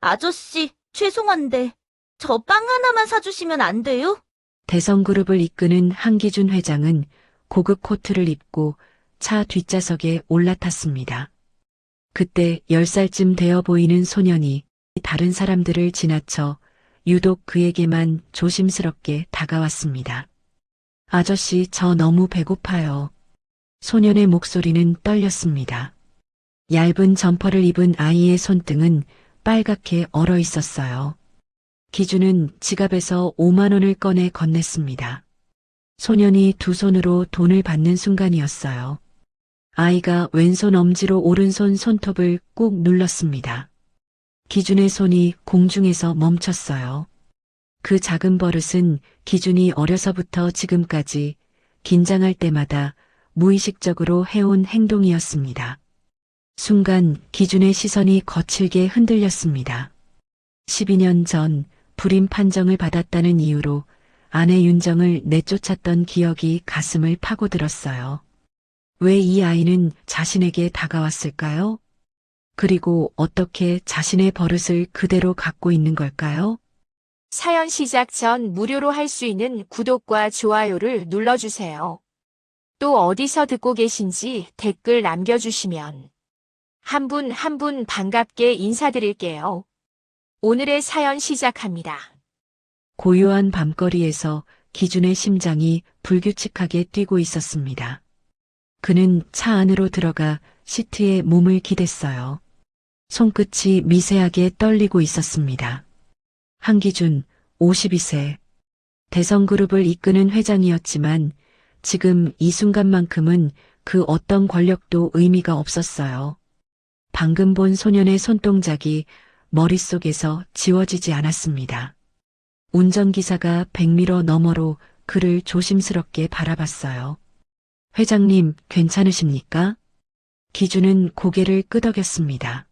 아저씨, 죄송한데, 저 빵 하나만 사주시면 안 돼요? 대성그룹을 이끄는 한기준 회장은 고급 코트를 입고 차 뒷좌석에 올라탔습니다. 그때 10살쯤 되어 보이는 소년이 다른 사람들을 지나쳐 유독 그에게만 조심스럽게 다가왔습니다. 아저씨, 저 너무 배고파요. 소년의 목소리는 떨렸습니다. 얇은 점퍼를 입은 아이의 손등은 빨갛게 얼어 있었어요. 기준은 지갑에서 5만 원을 꺼내 건넸습니다. 소년이 두 손으로 돈을 받는 순간이었어요. 아이가 왼손 엄지로 오른손 손톱을 꾹 눌렀습니다. 기준의 손이 공중에서 멈췄어요. 그 작은 버릇은 기준이 어려서부터 지금까지 긴장할 때마다 무의식적으로 해온 행동이었습니다. 순간 기준의 시선이 거칠게 흔들렸습니다. 12년 전 불임 판정을 받았다는 이유로 아내 윤정을 내쫓았던 기억이 가슴을 파고들었어요. 왜 이 아이는 자신에게 다가왔을까요? 그리고 어떻게 자신의 버릇을 그대로 갖고 있는 걸까요? 사연 시작 전 무료로 할 수 있는 구독과 좋아요를 눌러주세요. 또 어디서 듣고 계신지 댓글 남겨주시면 한 분 한 분 반갑게 인사드릴게요. 오늘의 사연 시작합니다. 고요한 밤거리에서 기준의 심장이 불규칙하게 뛰고 있었습니다. 그는 차 안으로 들어가 시트에 몸을 기댔어요. 손끝이 미세하게 떨리고 있었습니다. 한기준, 52세. 대성그룹을 이끄는 회장이었지만 지금 이 순간만큼은 그 어떤 권력도 의미가 없었어요. 방금 본 소년의 손동작이 머릿속에서 지워지지 않았습니다. 운전기사가 100m 너머로 그를 조심스럽게 바라봤어요. 회장님, 괜찮으십니까? 기준은 고개를 끄덕였습니다.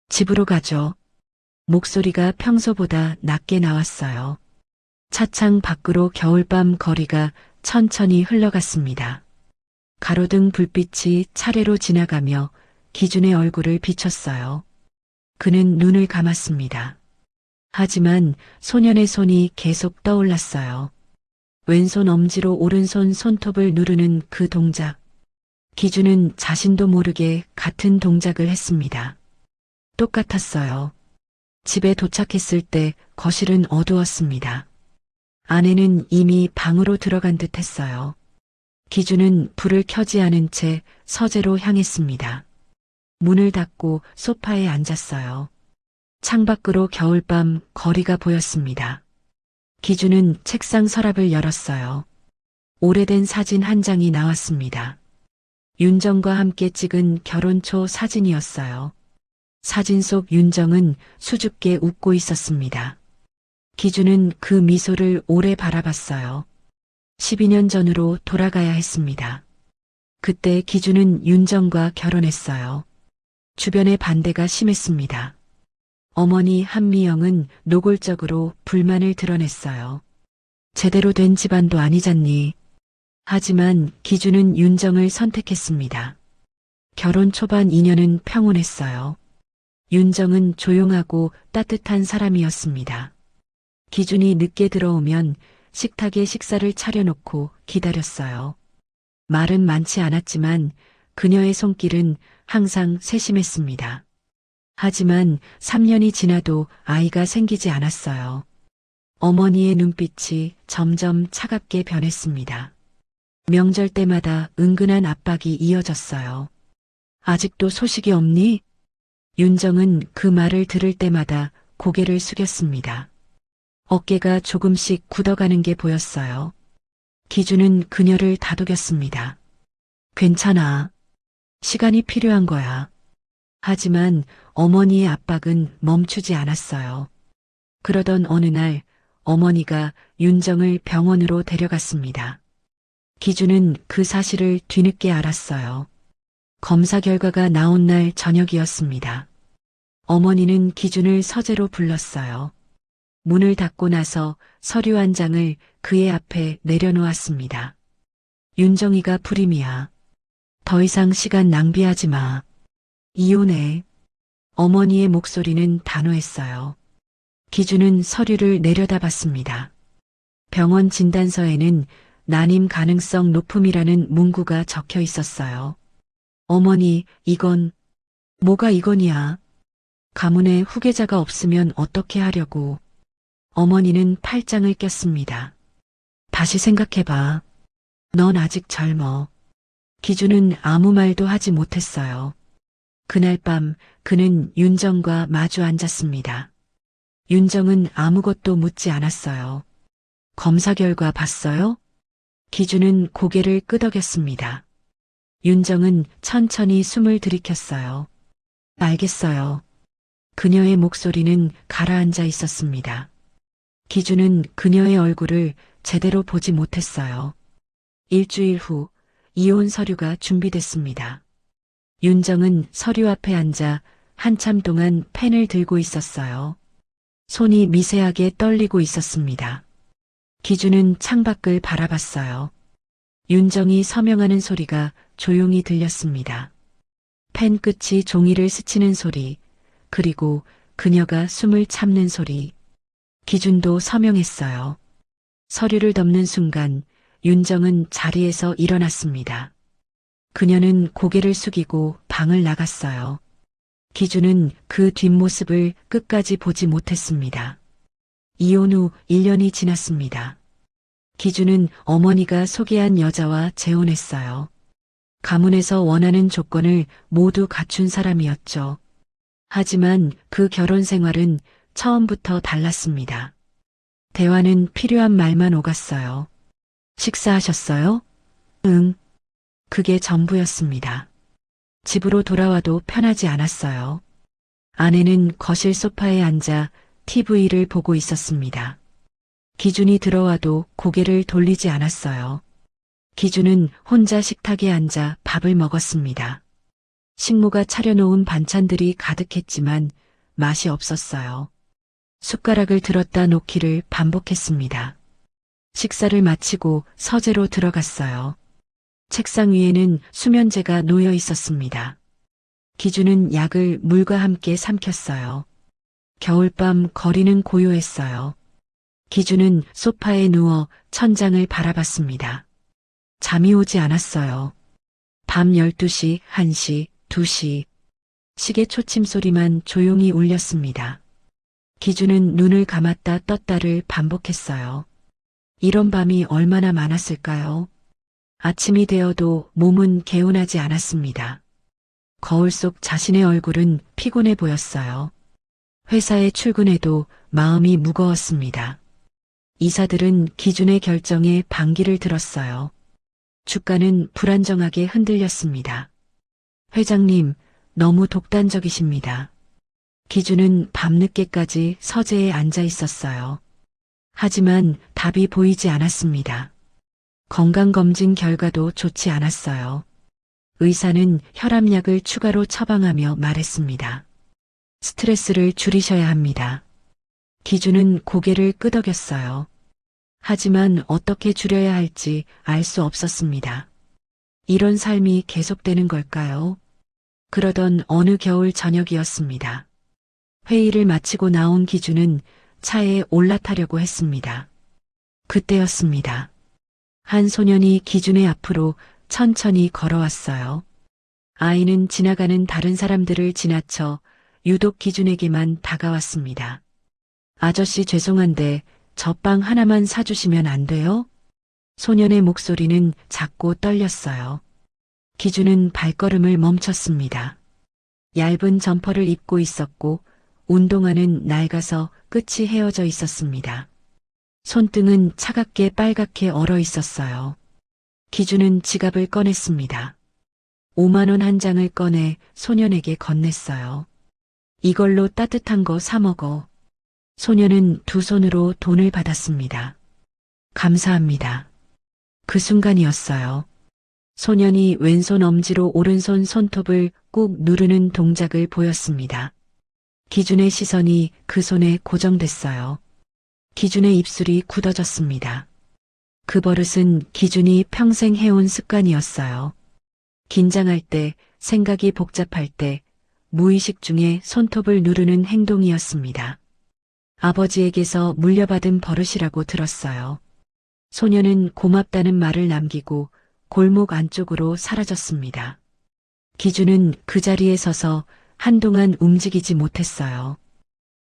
집으로 가죠. 목소리가 평소보다 낮게 나왔어요. 차창 밖으로 겨울밤 거리가 천천히 흘러갔습니다. 가로등 불빛이 차례로 지나가며 기준의 얼굴을 비췄어요. 그는 눈을 감았습니다. 하지만 소년의 손이 계속 떠올랐어요. 왼손 엄지로 오른손 손톱을 누르는 그 동작. 기준은 자신도 모르게 같은 동작을 했습니다. 똑같았어요. 집에 도착했을 때 거실은 어두웠습니다. 아내는 이미 방으로 들어간 듯 했어요. 기준은 불을 켜지 않은 채 서재로 향했습니다. 문을 닫고 소파에 앉았어요. 창밖으로 겨울밤 거리가 보였습니다. 기준은 책상 서랍을 열었어요. 오래된 사진 한 장이 나왔습니다. 윤정과 함께 찍은 결혼 초 사진이었어요. 사진 속 윤정은 수줍게 웃고 있었습니다. 기준은 그 미소를 오래 바라봤어요. 12년 전으로 돌아가야 했습니다. 그때 기준은 윤정과 결혼했어요. 주변의 반대가 심했습니다. 어머니 한미영은 노골적으로 불만을 드러냈어요. 제대로 된 집안도 아니잖니. 하지만 기준은 윤정을 선택했습니다. 결혼 초반 2년은 평온했어요. 윤정은 조용하고 따뜻한 사람이었습니다. 기준이 늦게 들어오면 식탁에 식사를 차려놓고 기다렸어요. 말은 많지 않았지만 그녀의 손길은 항상 세심했습니다. 하지만 3년이 지나도 아이가 생기지 않았어요. 어머니의 눈빛이 점점 차갑게 변했습니다. 명절 때마다 은근한 압박이 이어졌어요. 아직도 소식이 없니? 윤정은 그 말을 들을 때마다 고개를 숙였습니다. 어깨가 조금씩 굳어가는 게 보였어요. 기준은 그녀를 다독였습니다. 괜찮아. 시간이 필요한 거야. 하지만 어머니의 압박은 멈추지 않았어요. 그러던 어느 날 어머니가 윤정을 병원으로 데려갔습니다. 기준은 그 사실을 뒤늦게 알았어요. 검사 결과가 나온 날 저녁이었습니다. 어머니는 기준을 서재로 불렀어요. 문을 닫고 나서 서류 한 장을 그의 앞에 내려놓았습니다. 윤정이가 불임이야. 더 이상 시간 낭비하지 마. 이혼해. 어머니의 목소리는 단호했어요. 기준은 서류를 내려다봤습니다. 병원 진단서에는 난임 가능성 높음이라는 문구가 적혀 있었어요. 어머니, 이건, 뭐가 이건이야? 가문에 후계자가 없으면 어떻게 하려고. 어머니는 팔짱을 꼈습니다. 다시 생각해봐. 넌 아직 젊어. 기준은 아무 말도 하지 못했어요. 그날 밤 그는 윤정과 마주 앉았습니다. 윤정은 아무것도 묻지 않았어요. 검사 결과 봤어요? 기준은 고개를 끄덕였습니다. 윤정은 천천히 숨을 들이켰어요. 알겠어요. 그녀의 목소리는 가라앉아 있었습니다. 기준은 그녀의 얼굴을 제대로 보지 못했어요. 일주일 후 이혼 서류가 준비됐습니다. 윤정은 서류 앞에 앉아 한참 동안 펜을 들고 있었어요. 손이 미세하게 떨리고 있었습니다. 기준은 창밖을 바라봤어요. 윤정이 서명하는 소리가 조용히 들렸습니다. 펜 끝이 종이를 스치는 소리, 그리고 그녀가 숨을 참는 소리. 기준도 서명했어요. 서류를 덮는 순간 윤정은 자리에서 일어났습니다. 그녀는 고개를 숙이고 방을 나갔어요. 기준은 그 뒷모습을 끝까지 보지 못했습니다. 이혼 후 1년이 지났습니다. 기준은 어머니가 소개한 여자와 재혼했어요. 가문에서 원하는 조건을 모두 갖춘 사람이었죠. 하지만 그 결혼 생활은 처음부터 달랐습니다. 대화는 필요한 말만 오갔어요. 식사하셨어요? 응. 그게 전부였습니다. 집으로 돌아와도 편하지 않았어요. 아내는 거실 소파에 앉아 TV를 보고 있었습니다. 기준이 들어와도 고개를 돌리지 않았어요. 기준은 혼자 식탁에 앉아 밥을 먹었습니다. 식모가 차려놓은 반찬들이 가득했지만 맛이 없었어요. 숟가락을 들었다 놓기를 반복했습니다. 식사를 마치고 서재로 들어갔어요. 책상 위에는 수면제가 놓여 있었습니다. 기준은 약을 물과 함께 삼켰어요. 겨울밤 거리는 고요했어요. 기준은 소파에 누워 천장을 바라봤습니다. 잠이 오지 않았어요. 밤 12시, 1시, 2시. 시계 초침 소리만 조용히 울렸습니다. 기준은 눈을 감았다 떴다를 반복했어요. 이런 밤이 얼마나 많았을까요? 아침이 되어도 몸은 개운하지 않았습니다. 거울 속 자신의 얼굴은 피곤해 보였어요. 회사에 출근해도 마음이 무거웠습니다. 이사들은 기준의 결정에 반기를 들었어요. 주가는 불안정하게 흔들렸습니다. 회장님, 너무 독단적이십니다. 기준은 밤늦게까지 서재에 앉아 있었어요. 하지만 답이 보이지 않았습니다. 건강검진 결과도 좋지 않았어요. 의사는 혈압약을 추가로 처방하며 말했습니다. 스트레스를 줄이셔야 합니다. 기준은 고개를 끄덕였어요. 하지만 어떻게 줄여야 할지 알 수 없었습니다. 이런 삶이 계속되는 걸까요? 그러던 어느 겨울 저녁이었습니다. 회의를 마치고 나온 기준은 차에 올라타려고 했습니다. 그때였습니다. 한 소년이 기준의 앞으로 천천히 걸어왔어요. 아이는 지나가는 다른 사람들을 지나쳐 유독 기준에게만 다가왔습니다. 아저씨 죄송한데 저 빵 하나만 사주시면 안 돼요? 소년의 목소리는 작고 떨렸어요. 기준은 발걸음을 멈췄습니다. 얇은 점퍼를 입고 있었고 운동화는 낡아서 끝이 헤어져 있었습니다. 손등은 차갑게 빨갛게 얼어 있었어요. 기준은 지갑을 꺼냈습니다. 5만 원 한 장을 꺼내 소년에게 건넸어요. 이걸로 따뜻한 거 사 먹어. 소년은 두 손으로 돈을 받았습니다. 감사합니다. 그 순간이었어요. 소년이 왼손 엄지로 오른손 손톱을 꾹 누르는 동작을 보였습니다. 기준의 시선이 그 손에 고정됐어요. 기준의 입술이 굳어졌습니다. 그 버릇은 기준이 평생 해온 습관이었어요. 긴장할 때, 생각이 복잡할 때, 무의식 중에 손톱을 누르는 행동이었습니다. 아버지에게서 물려받은 버릇이라고 들었어요. 소녀는 고맙다는 말을 남기고 골목 안쪽으로 사라졌습니다. 기준은 그 자리에 서서 한동안 움직이지 못했어요.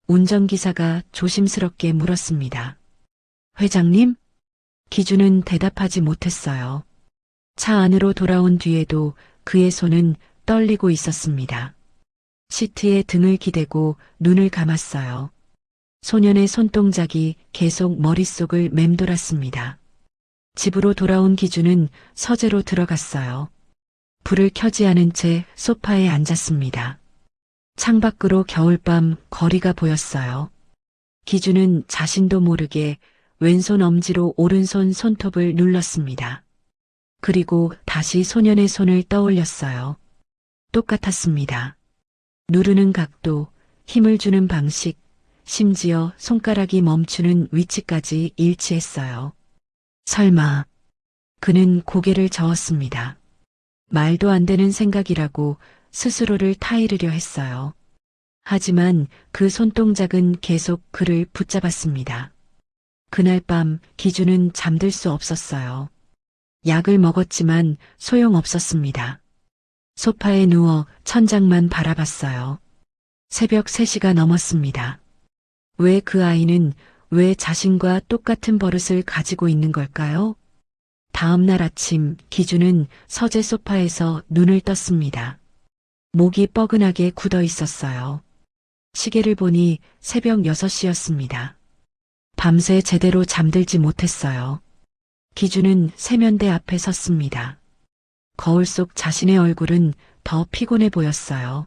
운전기사가 조심스럽게 물었습니다. 회장님? 기준은 대답하지 못했어요. 차 안으로 돌아온 뒤에도 그의 손은 떨리고 있었습니다. 시트에 등을 기대고 눈을 감았어요. 소년의 손동작이 계속 머릿속을 맴돌았습니다. 집으로 돌아온 기준은 서재로 들어갔어요. 불을 켜지 않은 채 소파에 앉았습니다. 창밖으로 겨울밤 거리가 보였어요. 기준은 자신도 모르게 왼손 엄지로 오른손 손톱을 눌렀습니다. 그리고 다시 소년의 손을 떠올렸어요. 똑같았습니다. 누르는 각도, 힘을 주는 방식, 심지어 손가락이 멈추는 위치까지 일치했어요. 설마, 그는 고개를 저었습니다. 말도 안 되는 생각이라고 스스로를 타이르려 했어요. 하지만 그 손동작은 계속 그를 붙잡았습니다. 그날 밤 기준은 잠들 수 없었어요. 약을 먹었지만 소용없었습니다. 소파에 누워 천장만 바라봤어요. 새벽 3시가 넘었습니다. 왜 그 아이는 왜 자신과 똑같은 버릇을 가지고 있는 걸까요? 다음 날 아침 기준은 서재 소파에서 눈을 떴습니다. 목이 뻐근하게 굳어 있었어요. 시계를 보니 새벽 6시였습니다. 밤새 제대로 잠들지 못했어요. 기준은 세면대 앞에 섰습니다. 거울 속 자신의 얼굴은 더 피곤해 보였어요.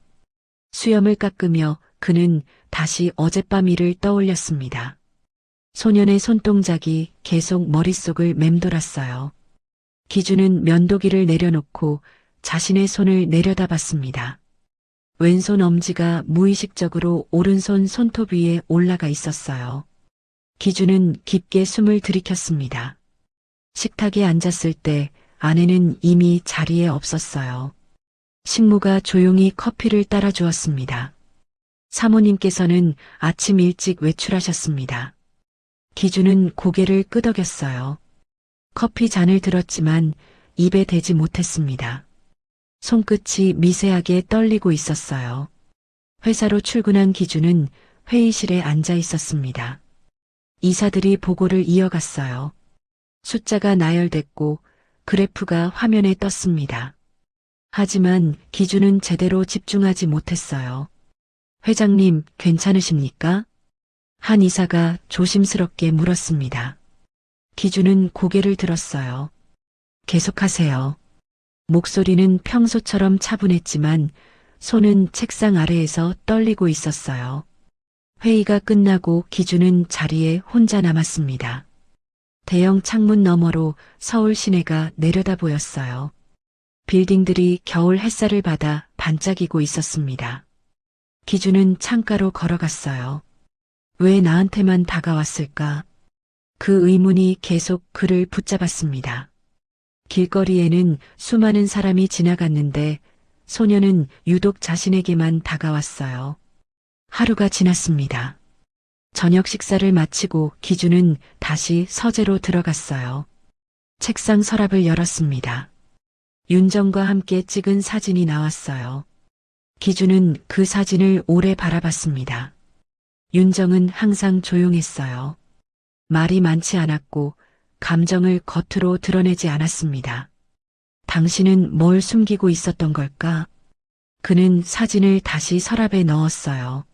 수염을 깎으며 그는 다시 어젯밤 일을 떠올렸습니다. 소년의 손동작이 계속 머릿속을 맴돌았어요. 기준은 면도기를 내려놓고 자신의 손을 내려다봤습니다. 왼손 엄지가 무의식적으로 오른손 손톱 위에 올라가 있었어요. 기준은 깊게 숨을 들이켰습니다. 식탁에 앉았을 때 아내는 이미 자리에 없었어요. 식모가 조용히 커피를 따라 주었습니다. 사모님께서는 아침 일찍 외출하셨습니다. 기준은 고개를 끄덕였어요. 커피 잔을 들었지만 입에 대지 못했습니다. 손끝이 미세하게 떨리고 있었어요. 회사로 출근한 기준은 회의실에 앉아 있었습니다. 이사들이 보고를 이어갔어요. 숫자가 나열됐고 그래프가 화면에 떴습니다. 하지만 기준은 제대로 집중하지 못했어요. 회장님, 괜찮으십니까? 한 이사가 조심스럽게 물었습니다. 기준은 고개를 들었어요. 계속하세요. 목소리는 평소처럼 차분했지만 손은 책상 아래에서 떨리고 있었어요. 회의가 끝나고 기준은 자리에 혼자 남았습니다. 대형 창문 너머로 서울 시내가 내려다 보였어요. 빌딩들이 겨울 햇살을 받아 반짝이고 있었습니다. 기준은 창가로 걸어갔어요. 왜 나한테만 다가왔을까? 그 의문이 계속 그를 붙잡았습니다. 길거리에는 수많은 사람이 지나갔는데 소녀는 유독 자신에게만 다가왔어요. 하루가 지났습니다. 저녁 식사를 마치고 기준은 다시 서재로 들어갔어요. 책상 서랍을 열었습니다. 윤정과 함께 찍은 사진이 나왔어요. 기준은 그 사진을 오래 바라봤습니다. 윤정은 항상 조용했어요. 말이 많지 않았고 감정을 겉으로 드러내지 않았습니다. 당신은 뭘 숨기고 있었던 걸까? 그는 사진을 다시 서랍에 넣었어요.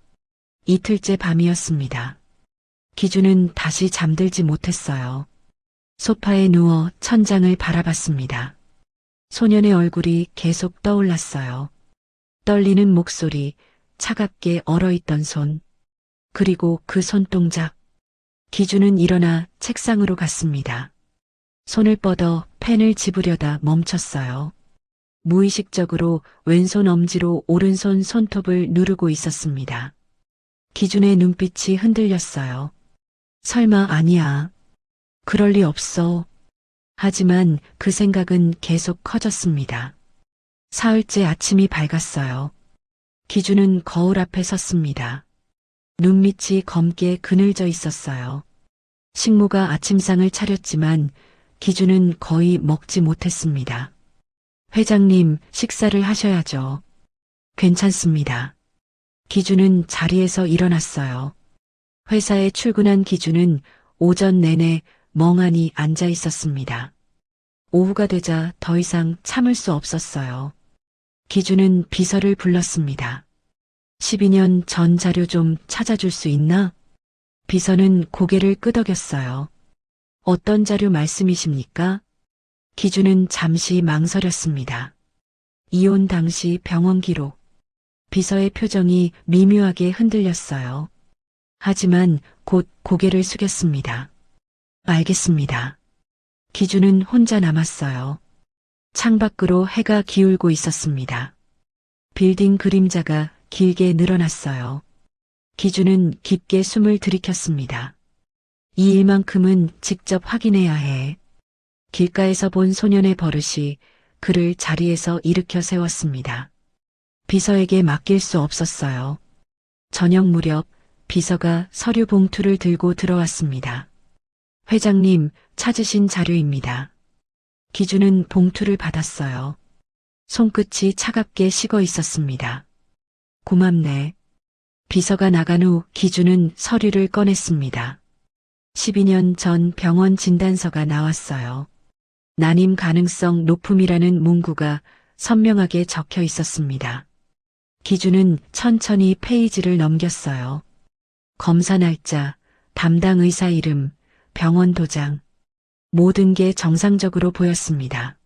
이틀째 밤이었습니다. 기준은 다시 잠들지 못했어요. 소파에 누워 천장을 바라봤습니다. 소년의 얼굴이 계속 떠올랐어요. 떨리는 목소리, 차갑게 얼어있던 손, 그리고 그 손동작. 기준은 일어나 책상으로 갔습니다. 손을 뻗어 펜을 집으려다 멈췄어요. 무의식적으로 왼손 엄지로 오른손 손톱을 누르고 있었습니다. 기준의 눈빛이 흔들렸어요. 설마 아니야. 그럴 리 없어. 하지만 그 생각은 계속 커졌습니다. 사흘째 아침이 밝았어요. 기준은 거울 앞에 섰습니다. 눈밑이 검게 그늘져 있었어요. 식모가 아침상을 차렸지만 기준은 거의 먹지 못했습니다. 회장님, 식사를 하셔야죠. 괜찮습니다. 기준은 자리에서 일어났어요. 회사에 출근한 기준은 오전 내내 멍하니 앉아 있었습니다. 오후가 되자 더 이상 참을 수 없었어요. 기준은 비서를 불렀습니다. 12년 전 자료 좀 찾아줄 수 있나? 비서는 고개를 끄덕였어요. 어떤 자료 말씀이십니까? 기준은 잠시 망설였습니다. 이혼 당시 병원 기록. 비서의 표정이 미묘하게 흔들렸어요. 하지만 곧 고개를 숙였습니다. 알겠습니다. 기준은 혼자 남았어요. 창밖으로 해가 기울고 있었습니다. 빌딩 그림자가 길게 늘어났어요. 기준은 깊게 숨을 들이켰습니다. 이 일만큼은 직접 확인해야 해. 길가에서 본 소년의 버릇이 그를 자리에서 일으켜 세웠습니다. 비서에게 맡길 수 없었어요. 저녁 무렵 비서가 서류 봉투를 들고 들어왔습니다. 회장님, 찾으신 자료입니다. 기준은 봉투를 받았어요. 손끝이 차갑게 식어 있었습니다. 고맙네. 비서가 나간 후 기준은 서류를 꺼냈습니다. 12년 전 병원 진단서가 나왔어요. 난임 가능성 높음이라는 문구가 선명하게 적혀 있었습니다. 기준은 천천히 페이지를 넘겼어요. 검사 날짜, 담당 의사 이름, 병원 도장. 모든 게 정상적으로 보였습니다.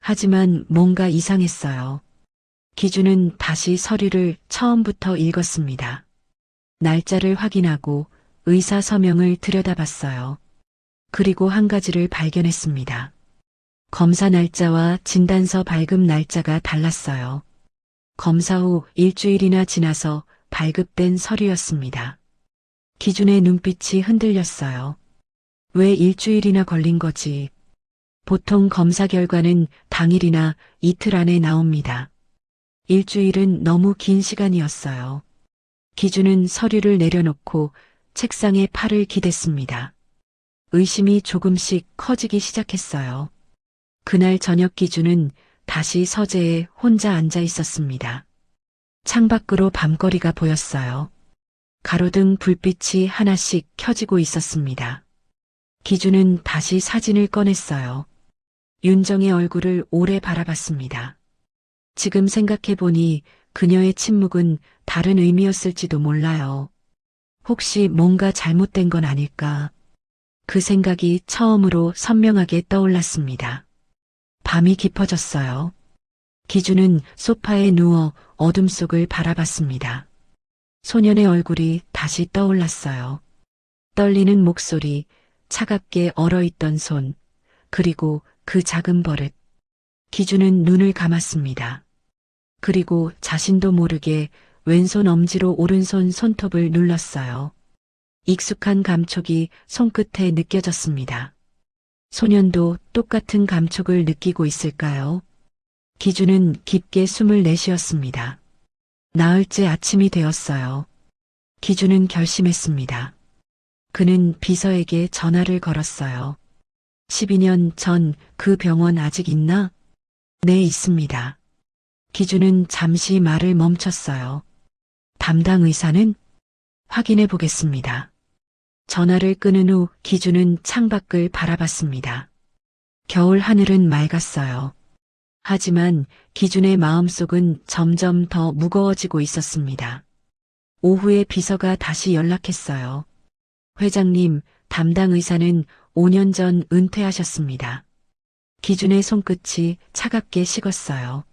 하지만 뭔가 이상했어요. 기준은 다시 서류를 처음부터 읽었습니다. 날짜를 확인하고 의사 서명을 들여다봤어요. 그리고 한 가지를 발견했습니다. 검사 날짜와 진단서 발급 날짜가 달랐어요. 검사 후 일주일이나 지나서 발급된 서류였습니다. 기준의 눈빛이 흔들렸어요. 왜 일주일이나 걸린 거지? 보통 검사 결과는 당일이나 이틀 안에 나옵니다. 일주일은 너무 긴 시간이었어요. 기준은 서류를 내려놓고 책상에 팔을 기댔습니다. 의심이 조금씩 커지기 시작했어요. 그날 저녁 기준은 다시 서재에 혼자 앉아 있었습니다. 창밖으로 밤거리가 보였어요. 가로등 불빛이 하나씩 켜지고 있었습니다. 기준은 다시 사진을 꺼냈어요. 윤정의 얼굴을 오래 바라봤습니다. 지금 생각해보니 그녀의 침묵은 다른 의미였을지도 몰라요. 혹시 뭔가 잘못된 건 아닐까? 그 생각이 처음으로 선명하게 떠올랐습니다. 밤이 깊어졌어요. 기준은 소파에 누워 어둠 속을 바라봤습니다. 소년의 얼굴이 다시 떠올랐어요. 떨리는 목소리, 차갑게 얼어있던 손, 그리고 그 작은 버릇. 기준은 눈을 감았습니다. 그리고 자신도 모르게 왼손 엄지로 오른손 손톱을 눌렀어요. 익숙한 감촉이 손끝에 느껴졌습니다. 소년도 똑같은 감촉을 느끼고 있을까요? 기준은 깊게 숨을 내쉬었습니다. 나흘째 아침이 되었어요. 기준은 결심했습니다. 그는 비서에게 전화를 걸었어요. 12년 전 그 병원 아직 있나? 네, 있습니다. 기준은 잠시 말을 멈췄어요. 담당 의사는? 확인해 보겠습니다. 전화를 끊은 후 기준은 창밖을 바라봤습니다. 겨울 하늘은 맑았어요. 하지만 기준의 마음속은 점점 더 무거워지고 있었습니다. 오후에 비서가 다시 연락했어요. 회장님, 담당 의사는 5년 전 은퇴하셨습니다. 기준의 손끝이 차갑게 식었어요.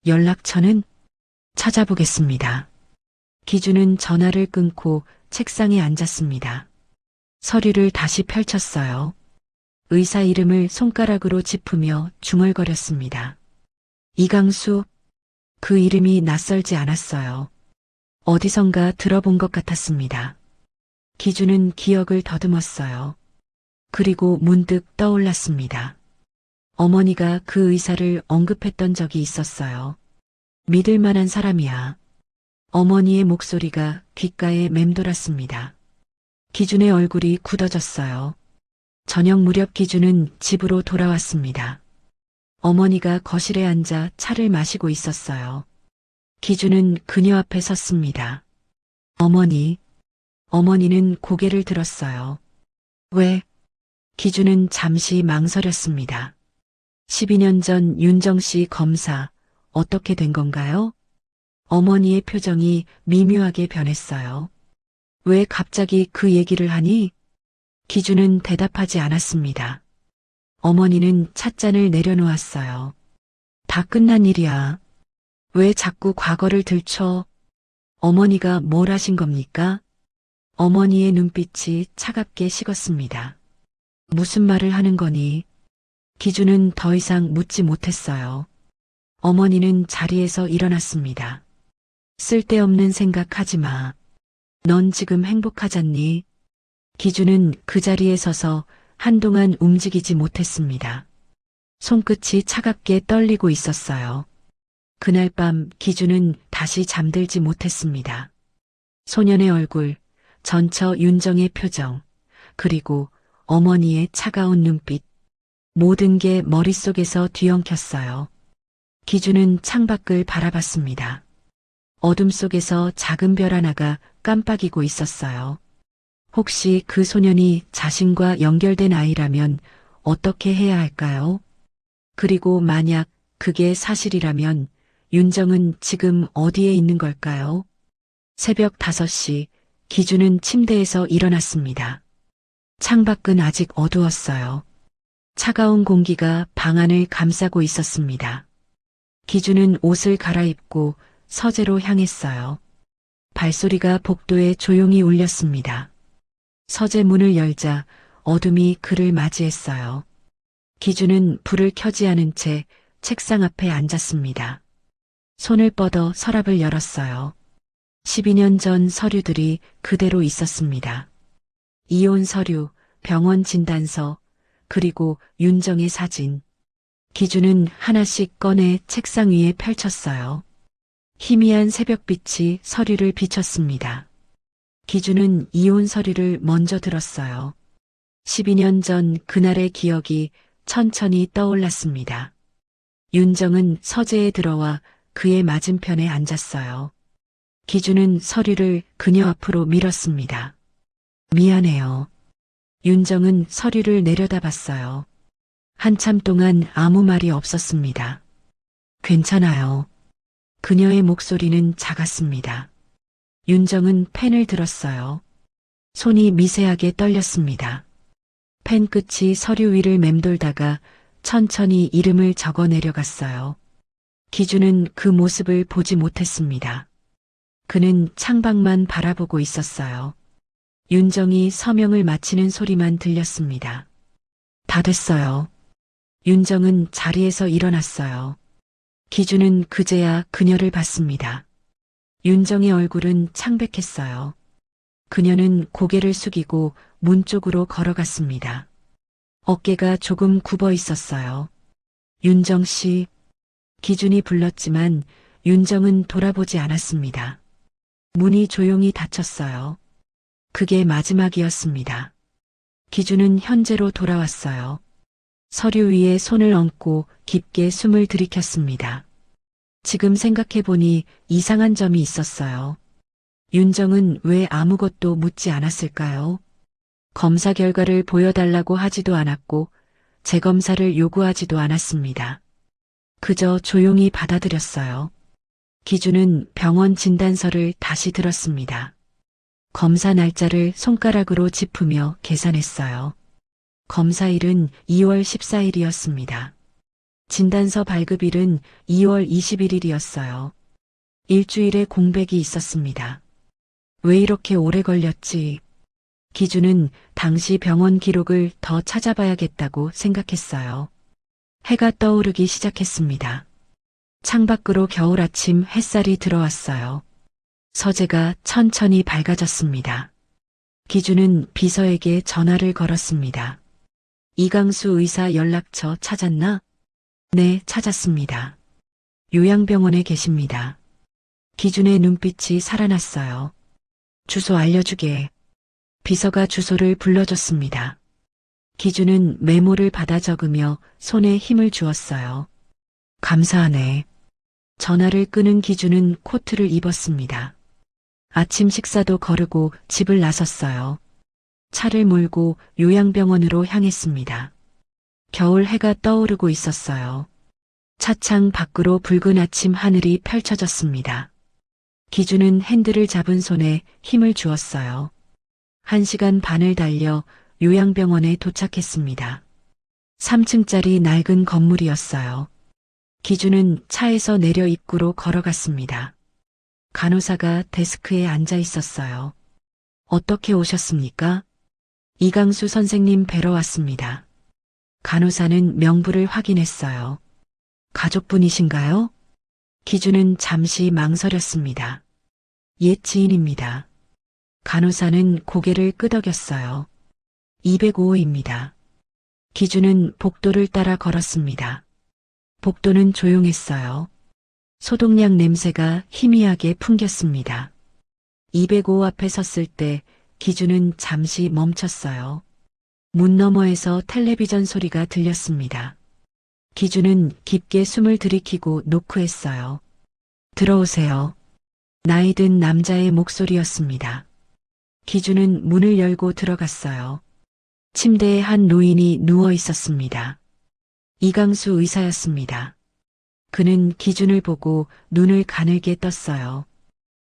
연락처는? 찾아보겠습니다. 기준은 전화를 끊고 책상에 앉았습니다. 서류를 다시 펼쳤어요. 의사 이름을 손가락으로 짚으며 중얼거렸습니다. 이강수, 그 이름이 낯설지 않았어요. 어디선가 들어본 것 같았습니다. 기준은 기억을 더듬었어요. 그리고 문득 떠올랐습니다. 어머니가 그 의사를 언급했던 적이 있었어요. 믿을 만한 사람이야. 어머니의 목소리가 귓가에 맴돌았습니다. 기준의 얼굴이 굳어졌어요. 저녁 무렵 기준은 집으로 돌아왔습니다. 어머니가 거실에 앉아 차를 마시고 있었어요. 기준은 그녀 앞에 섰습니다. 어머니. 어머니는 고개를 들었어요. 왜? 기준은 잠시 망설였습니다. 12년 전 윤정 씨 검사, 어떻게 된 건가요? 어머니의 표정이 미묘하게 변했어요. 왜 갑자기 그 얘기를 하니? 기준은 대답하지 않았습니다. 어머니는 찻잔을 내려놓았어요. 다 끝난 일이야. 왜 자꾸 과거를 들춰? 어머니가 뭘 하신 겁니까? 어머니의 눈빛이 차갑게 식었습니다. 무슨 말을 하는 거니? 기준은 더 이상 묻지 못했어요. 어머니는 자리에서 일어났습니다. 쓸데없는 생각하지 마. 넌 지금 행복하잖니? 기준은 그 자리에 서서 한동안 움직이지 못했습니다. 손끝이 차갑게 떨리고 있었어요. 그날 밤 기준은 다시 잠들지 못했습니다. 소년의 얼굴, 전처 윤정의 표정, 그리고 어머니의 차가운 눈빛, 모든 게 머릿속에서 뒤엉켰어요. 기준은 창밖을 바라봤습니다. 어둠 속에서 작은 별 하나가 깜빡이고 있었어요. 혹시 그 소년이 자신과 연결된 아이라면 어떻게 해야 할까요? 그리고 만약 그게 사실이라면 윤정은 지금 어디에 있는 걸까요? 새벽 5시 기준은 침대에서 일어났습니다. 창밖은 아직 어두웠어요. 차가운 공기가 방 안을 감싸고 있었습니다. 기준은 옷을 갈아입고 서재로 향했어요. 발소리가 복도에 조용히 울렸습니다. 서재 문을 열자 어둠이 그를 맞이했어요. 기준은 불을 켜지 않은 채 책상 앞에 앉았습니다. 손을 뻗어 서랍을 열었어요. 12년 전 서류들이 그대로 있었습니다. 이혼 서류, 병원 진단서, 그리고 윤정의 사진. 기준은 하나씩 꺼내 책상 위에 펼쳤어요. 희미한 새벽빛이 서류를 비췄습니다. 기준은 이혼 서류를 먼저 들었어요. 12년 전 그날의 기억이 천천히 떠올랐습니다. 윤정은 서재에 들어와 그의 맞은편에 앉았어요. 기준은 서류를 그녀 앞으로 밀었습니다. 미안해요. 윤정은 서류를 내려다봤어요. 한참 동안 아무 말이 없었습니다. 괜찮아요. 그녀의 목소리는 작았습니다. 윤정은 펜을 들었어요. 손이 미세하게 떨렸습니다. 펜 끝이 서류 위를 맴돌다가 천천히 이름을 적어 내려갔어요. 기준은 그 모습을 보지 못했습니다. 그는 창밖만 바라보고 있었어요. 윤정이 서명을 마치는 소리만 들렸습니다. 다 됐어요. 윤정은 자리에서 일어났어요. 기준은 그제야 그녀를 봤습니다. 윤정의 얼굴은 창백했어요. 그녀는 고개를 숙이고 문 쪽으로 걸어갔습니다. 어깨가 조금 굽어 있었어요. 윤정 씨. 기준이 불렀지만 윤정은 돌아보지 않았습니다. 문이 조용히 닫혔어요. 그게 마지막이었습니다. 기준은 현재로 돌아왔어요. 서류 위에 손을 얹고 깊게 숨을 들이켰습니다. 지금 생각해보니 이상한 점이 있었어요. 윤정은 왜 아무것도 묻지 않았을까요? 검사 결과를 보여달라고 하지도 않았고 재검사를 요구하지도 않았습니다. 그저 조용히 받아들였어요. 기준은 병원 진단서를 다시 들었습니다. 검사 날짜를 손가락으로 짚으며 계산했어요. 검사일은 2월 14일이었습니다. 진단서 발급일은 2월 21일이었어요. 일주일의 공백이 있었습니다. 왜 이렇게 오래 걸렸지? 기준은 당시 병원 기록을 더 찾아봐야겠다고 생각했어요. 해가 떠오르기 시작했습니다. 창밖으로 겨울 아침 햇살이 들어왔어요. 서재가 천천히 밝아졌습니다. 기준은 비서에게 전화를 걸었습니다. 이강수 의사 연락처 찾았나? 네, 찾았습니다. 요양병원에 계십니다. 기준의 눈빛이 살아났어요. 주소 알려주게. 비서가 주소를 불러줬습니다. 기준은 메모를 받아 적으며 손에 힘을 주었어요. 감사하네. 전화를 끄는 기준은 코트를 입었습니다. 아침 식사도 거르고 집을 나섰어요. 차를 몰고 요양병원으로 향했습니다. 겨울 해가 떠오르고 있었어요. 차창 밖으로 붉은 아침 하늘이 펼쳐졌습니다. 기준은 핸들을 잡은 손에 힘을 주었어요. 1시간 반을 달려 요양병원에 도착했습니다. 3층짜리 낡은 건물이었어요. 기준은 차에서 내려 입구로 걸어갔습니다. 간호사가 데스크에 앉아 있었어요. 어떻게 오셨습니까? 이강수 선생님 뵈러 왔습니다. 간호사는 명부를 확인했어요. 가족분이신가요? 기준은 잠시 망설였습니다. 옛 지인입니다. 간호사는 고개를 끄덕였어요. 205호입니다. 기준은 복도를 따라 걸었습니다. 복도는 조용했어요. 소독약 냄새가 희미하게 풍겼습니다. 205호 앞에 섰을 때 기준은 잠시 멈췄어요. 문 너머에서 텔레비전 소리가 들렸습니다. 기준은 깊게 숨을 들이키고 노크했어요. 들어오세요. 나이 든 남자의 목소리였습니다. 기준은 문을 열고 들어갔어요. 침대에 한 노인이 누워 있었습니다. 이강수 의사였습니다. 그는 기준을 보고 눈을 가늘게 떴어요.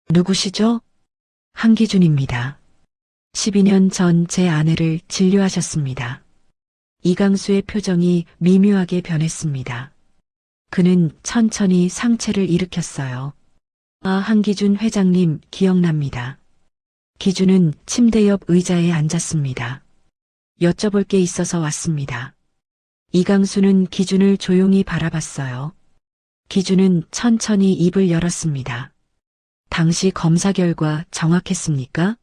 누구시죠? 한기준입니다. 12년 전 제 아내를 진료하셨습니다. 이강수의 표정이 미묘하게 변했습니다. 그는 천천히 상체를 일으켰어요. 아, 한기준 회장님 기억납니다. 기준은 침대 옆 의자에 앉았습니다. 여쭤볼 게 있어서 왔습니다. 이강수는 기준을 조용히 바라봤어요. 기준은 천천히 입을 열었습니다. 당시 검사 결과 정확했습니까?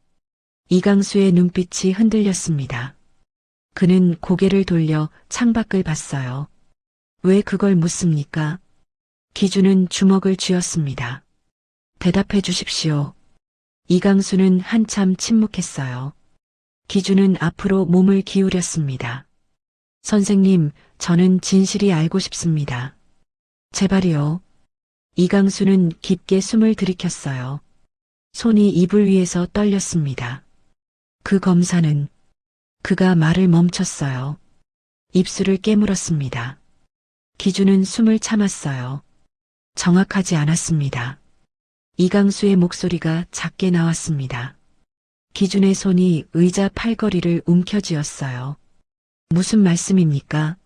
이강수의 눈빛이 흔들렸습니다. 그는 고개를 돌려 창밖을 봤어요. 왜 그걸 묻습니까? 기준은 주먹을 쥐었습니다. 대답해 주십시오. 이강수는 한참 침묵했어요. 기준은 앞으로 몸을 기울였습니다. 선생님, 저는 진실이 알고 싶습니다. 제발이요. 이강수는 깊게 숨을 들이켰어요. 손이 이불 위에서 떨렸습니다. 그 검사는 그가 말을 멈췄어요. 입술을 깨물었습니다. 기준은 숨을 참았어요. 정확하지 않았습니다. 이강수의 목소리가 작게 나왔습니다. 기준의 손이 의자 팔걸이를 움켜쥐었어요. 무슨 말씀입니까?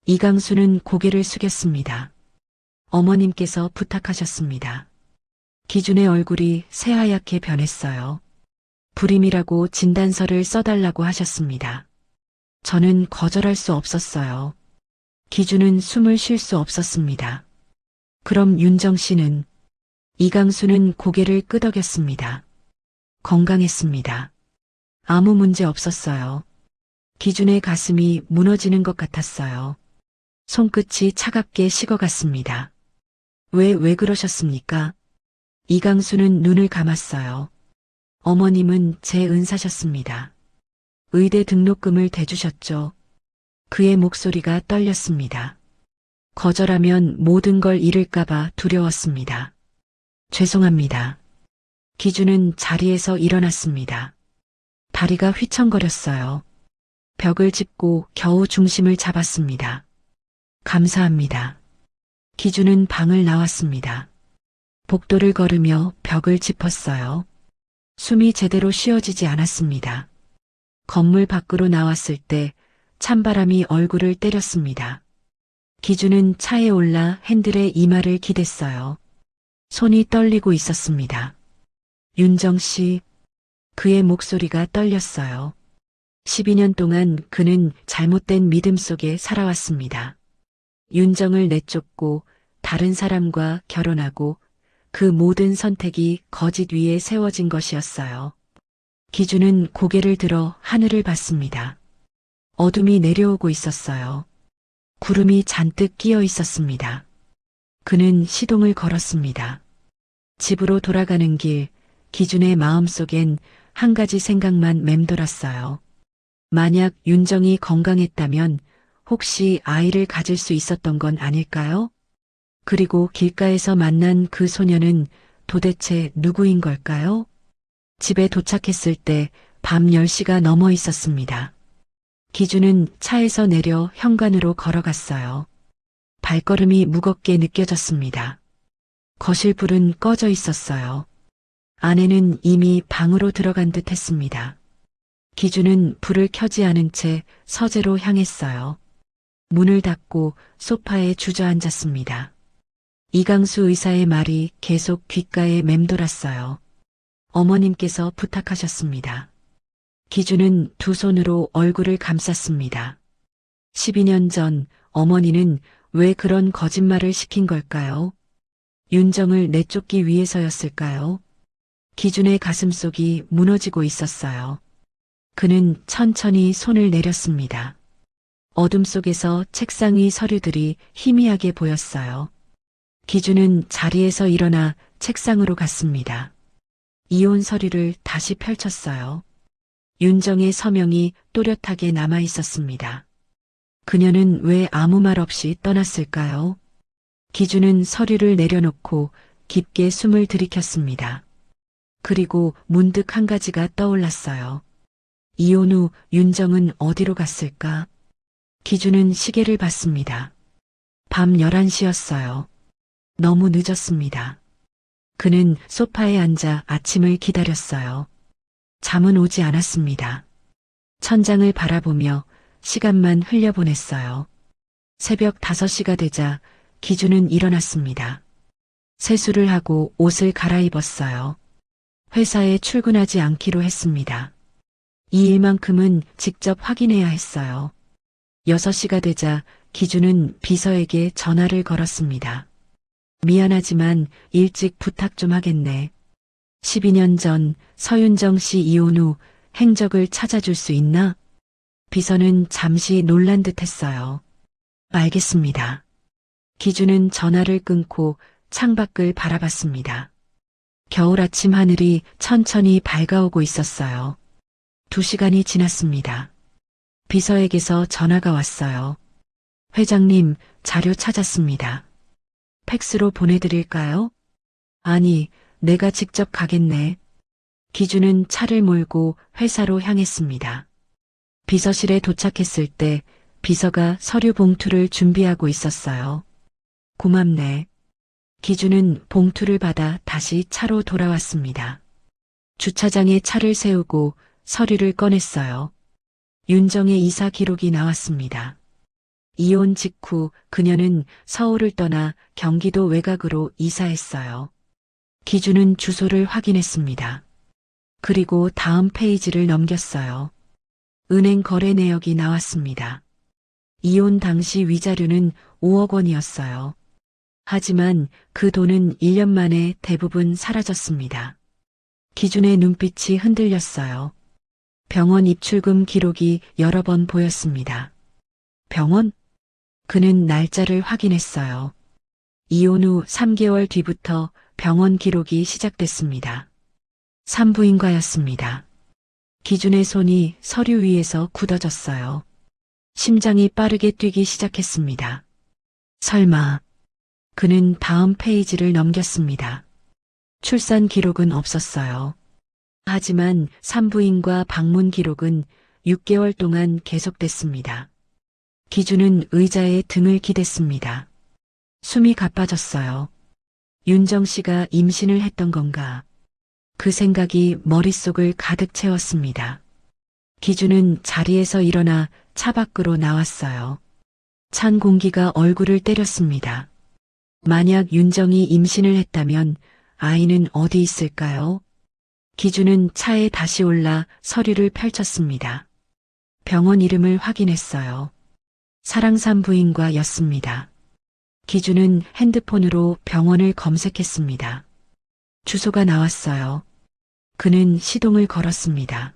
이강수는 고개를 숙였습니다. 어머님께서 부탁하셨습니다. 기준의 얼굴이 새하얗게 변했어요. 불임이라고 진단서를 써달라고 하셨습니다. 저는 거절할 수 없었어요. 기준은 숨을 쉴 수 없었습니다. 그럼 윤정 씨는? 이강수는 고개를 끄덕였습니다. 건강했습니다. 아무 문제 없었어요. 기준의 가슴이 무너지는 것 같았어요. 손끝이 차갑게 식어갔습니다. 왜 그러셨습니까? 이강수는 눈을 감았어요. 어머님은 제 은사셨습니다. 의대 등록금을 대주셨죠. 그의 목소리가 떨렸습니다. 거절하면 모든 걸 잃을까봐 두려웠습니다. 죄송합니다. 기준은 자리에서 일어났습니다. 다리가 휘청거렸어요. 벽을 짚고 겨우 중심을 잡았습니다. 감사합니다. 기준은 방을 나왔습니다. 복도를 걸으며 벽을 짚었어요. 숨이 제대로 쉬어지지 않았습니다. 건물 밖으로 나왔을 때 찬바람이 얼굴을 때렸습니다. 기준은 차에 올라 핸들에 이마를 기댔어요. 손이 떨리고 있었습니다. 윤정 씨, 그의 목소리가 떨렸어요. 12년 동안 그는 잘못된 믿음 속에 살아왔습니다. 윤정을 내쫓고 다른 사람과 결혼하고 그 모든 선택이 거짓 위에 세워진 것이었어요. 기준은 고개를 들어 하늘을 봤습니다. 어둠이 내려오고 있었어요. 구름이 잔뜩 끼어 있었습니다. 그는 시동을 걸었습니다. 집으로 돌아가는 길, 기준의 마음속엔 한 가지 생각만 맴돌았어요. 만약 윤정이 건강했다면 혹시 아이를 가질 수 있었던 건 아닐까요? 그리고 길가에서 만난 그 소녀는 도대체 누구인 걸까요? 집에 도착했을 때 밤 10시가 넘어 있었습니다. 기준은 차에서 내려 현관으로 걸어갔어요. 발걸음이 무겁게 느껴졌습니다. 거실 불은 꺼져 있었어요. 아내는 이미 방으로 들어간 듯 했습니다. 기준은 불을 켜지 않은 채 서재로 향했어요. 문을 닫고 소파에 주저앉았습니다. 이강수 의사의 말이 계속 귓가에 맴돌았어요. 어머님께서 부탁하셨습니다. 기준은 두 손으로 얼굴을 감쌌습니다. 12년 전 어머니는 왜 그런 거짓말을 시킨 걸까요? 윤정을 내쫓기 위해서였을까요? 기준의 가슴속이 무너지고 있었어요. 그는 천천히 손을 내렸습니다. 어둠 속에서 책상 위 서류들이 희미하게 보였어요. 기준은 자리에서 일어나 책상으로 갔습니다. 이혼 서류를 다시 펼쳤어요. 윤정의 서명이 또렷하게 남아 있었습니다. 그녀는 왜 아무 말 없이 떠났을까요? 기준은 서류를 내려놓고 깊게 숨을 들이켰습니다. 그리고 문득 한 가지가 떠올랐어요. 이혼 후 윤정은 어디로 갔을까? 기준은 시계를 봤습니다. 밤 11시였어요. 너무 늦었습니다. 그는 소파에 앉아 아침을 기다렸어요. 잠은 오지 않았습니다. 천장을 바라보며 시간만 흘려보냈어요. 새벽 5시가 되자 기준은 일어났습니다. 세수를 하고 옷을 갈아입었어요. 회사에 출근하지 않기로 했습니다. 이 일만큼은 직접 확인해야 했어요. 6시가 되자 기준은 비서에게 전화를 걸었습니다. 미안하지만 일찍 부탁 좀 하겠네. 12년 전 서윤정 씨 이혼 후 행적을 찾아줄 수 있나? 비서는 잠시 놀란 듯 했어요. 알겠습니다. 기준은 전화를 끊고 창밖을 바라봤습니다. 겨울 아침 하늘이 천천히 밝아오고 있었어요. 2시간이 지났습니다. 비서에게서 전화가 왔어요. 회장님, 자료 찾았습니다. 팩스로 보내드릴까요? 아니, 내가 직접 가겠네. 기준은 차를 몰고 회사로 향했습니다. 비서실에 도착했을 때 비서가 서류 봉투를 준비하고 있었어요. 고맙네. 기준은 봉투를 받아 다시 차로 돌아왔습니다. 주차장에 차를 세우고 서류를 꺼냈어요. 윤정의 이사 기록이 나왔습니다. 이혼 직후 그녀는 서울을 떠나 경기도 외곽으로 이사했어요. 기준은 주소를 확인했습니다. 그리고 다음 페이지를 넘겼어요. 은행 거래 내역이 나왔습니다. 이혼 당시 위자료는 5억 원이었어요. 하지만 그 돈은 1년 만에 대부분 사라졌습니다. 기준의 눈빛이 흔들렸어요. 병원 입출금 기록이 여러 번 보였습니다. 병원? 그는 날짜를 확인했어요. 이혼 후 3개월 뒤부터 병원 기록이 시작됐습니다. 산부인과였습니다. 기준의 손이 서류 위에서 굳어졌어요. 심장이 빠르게 뛰기 시작했습니다. 설마. 그는 다음 페이지를 넘겼습니다. 출산 기록은 없었어요. 하지만 산부인과 방문 기록은 6개월 동안 계속됐습니다. 기준은 의자에 등을 기댔습니다. 숨이 가빠졌어요. 윤정 씨가 임신을 했던 건가? 그 생각이 머릿속을 가득 채웠습니다. 기준은 자리에서 일어나 차 밖으로 나왔어요. 찬 공기가 얼굴을 때렸습니다. 만약 윤정이 임신을 했다면 아이는 어디 있을까요? 기준은 차에 다시 올라 서류를 펼쳤습니다. 병원 이름을 확인했어요. 사랑산부인과였습니다. 기준은 핸드폰으로 병원을 검색했습니다. 주소가 나왔어요. 그는 시동을 걸었습니다.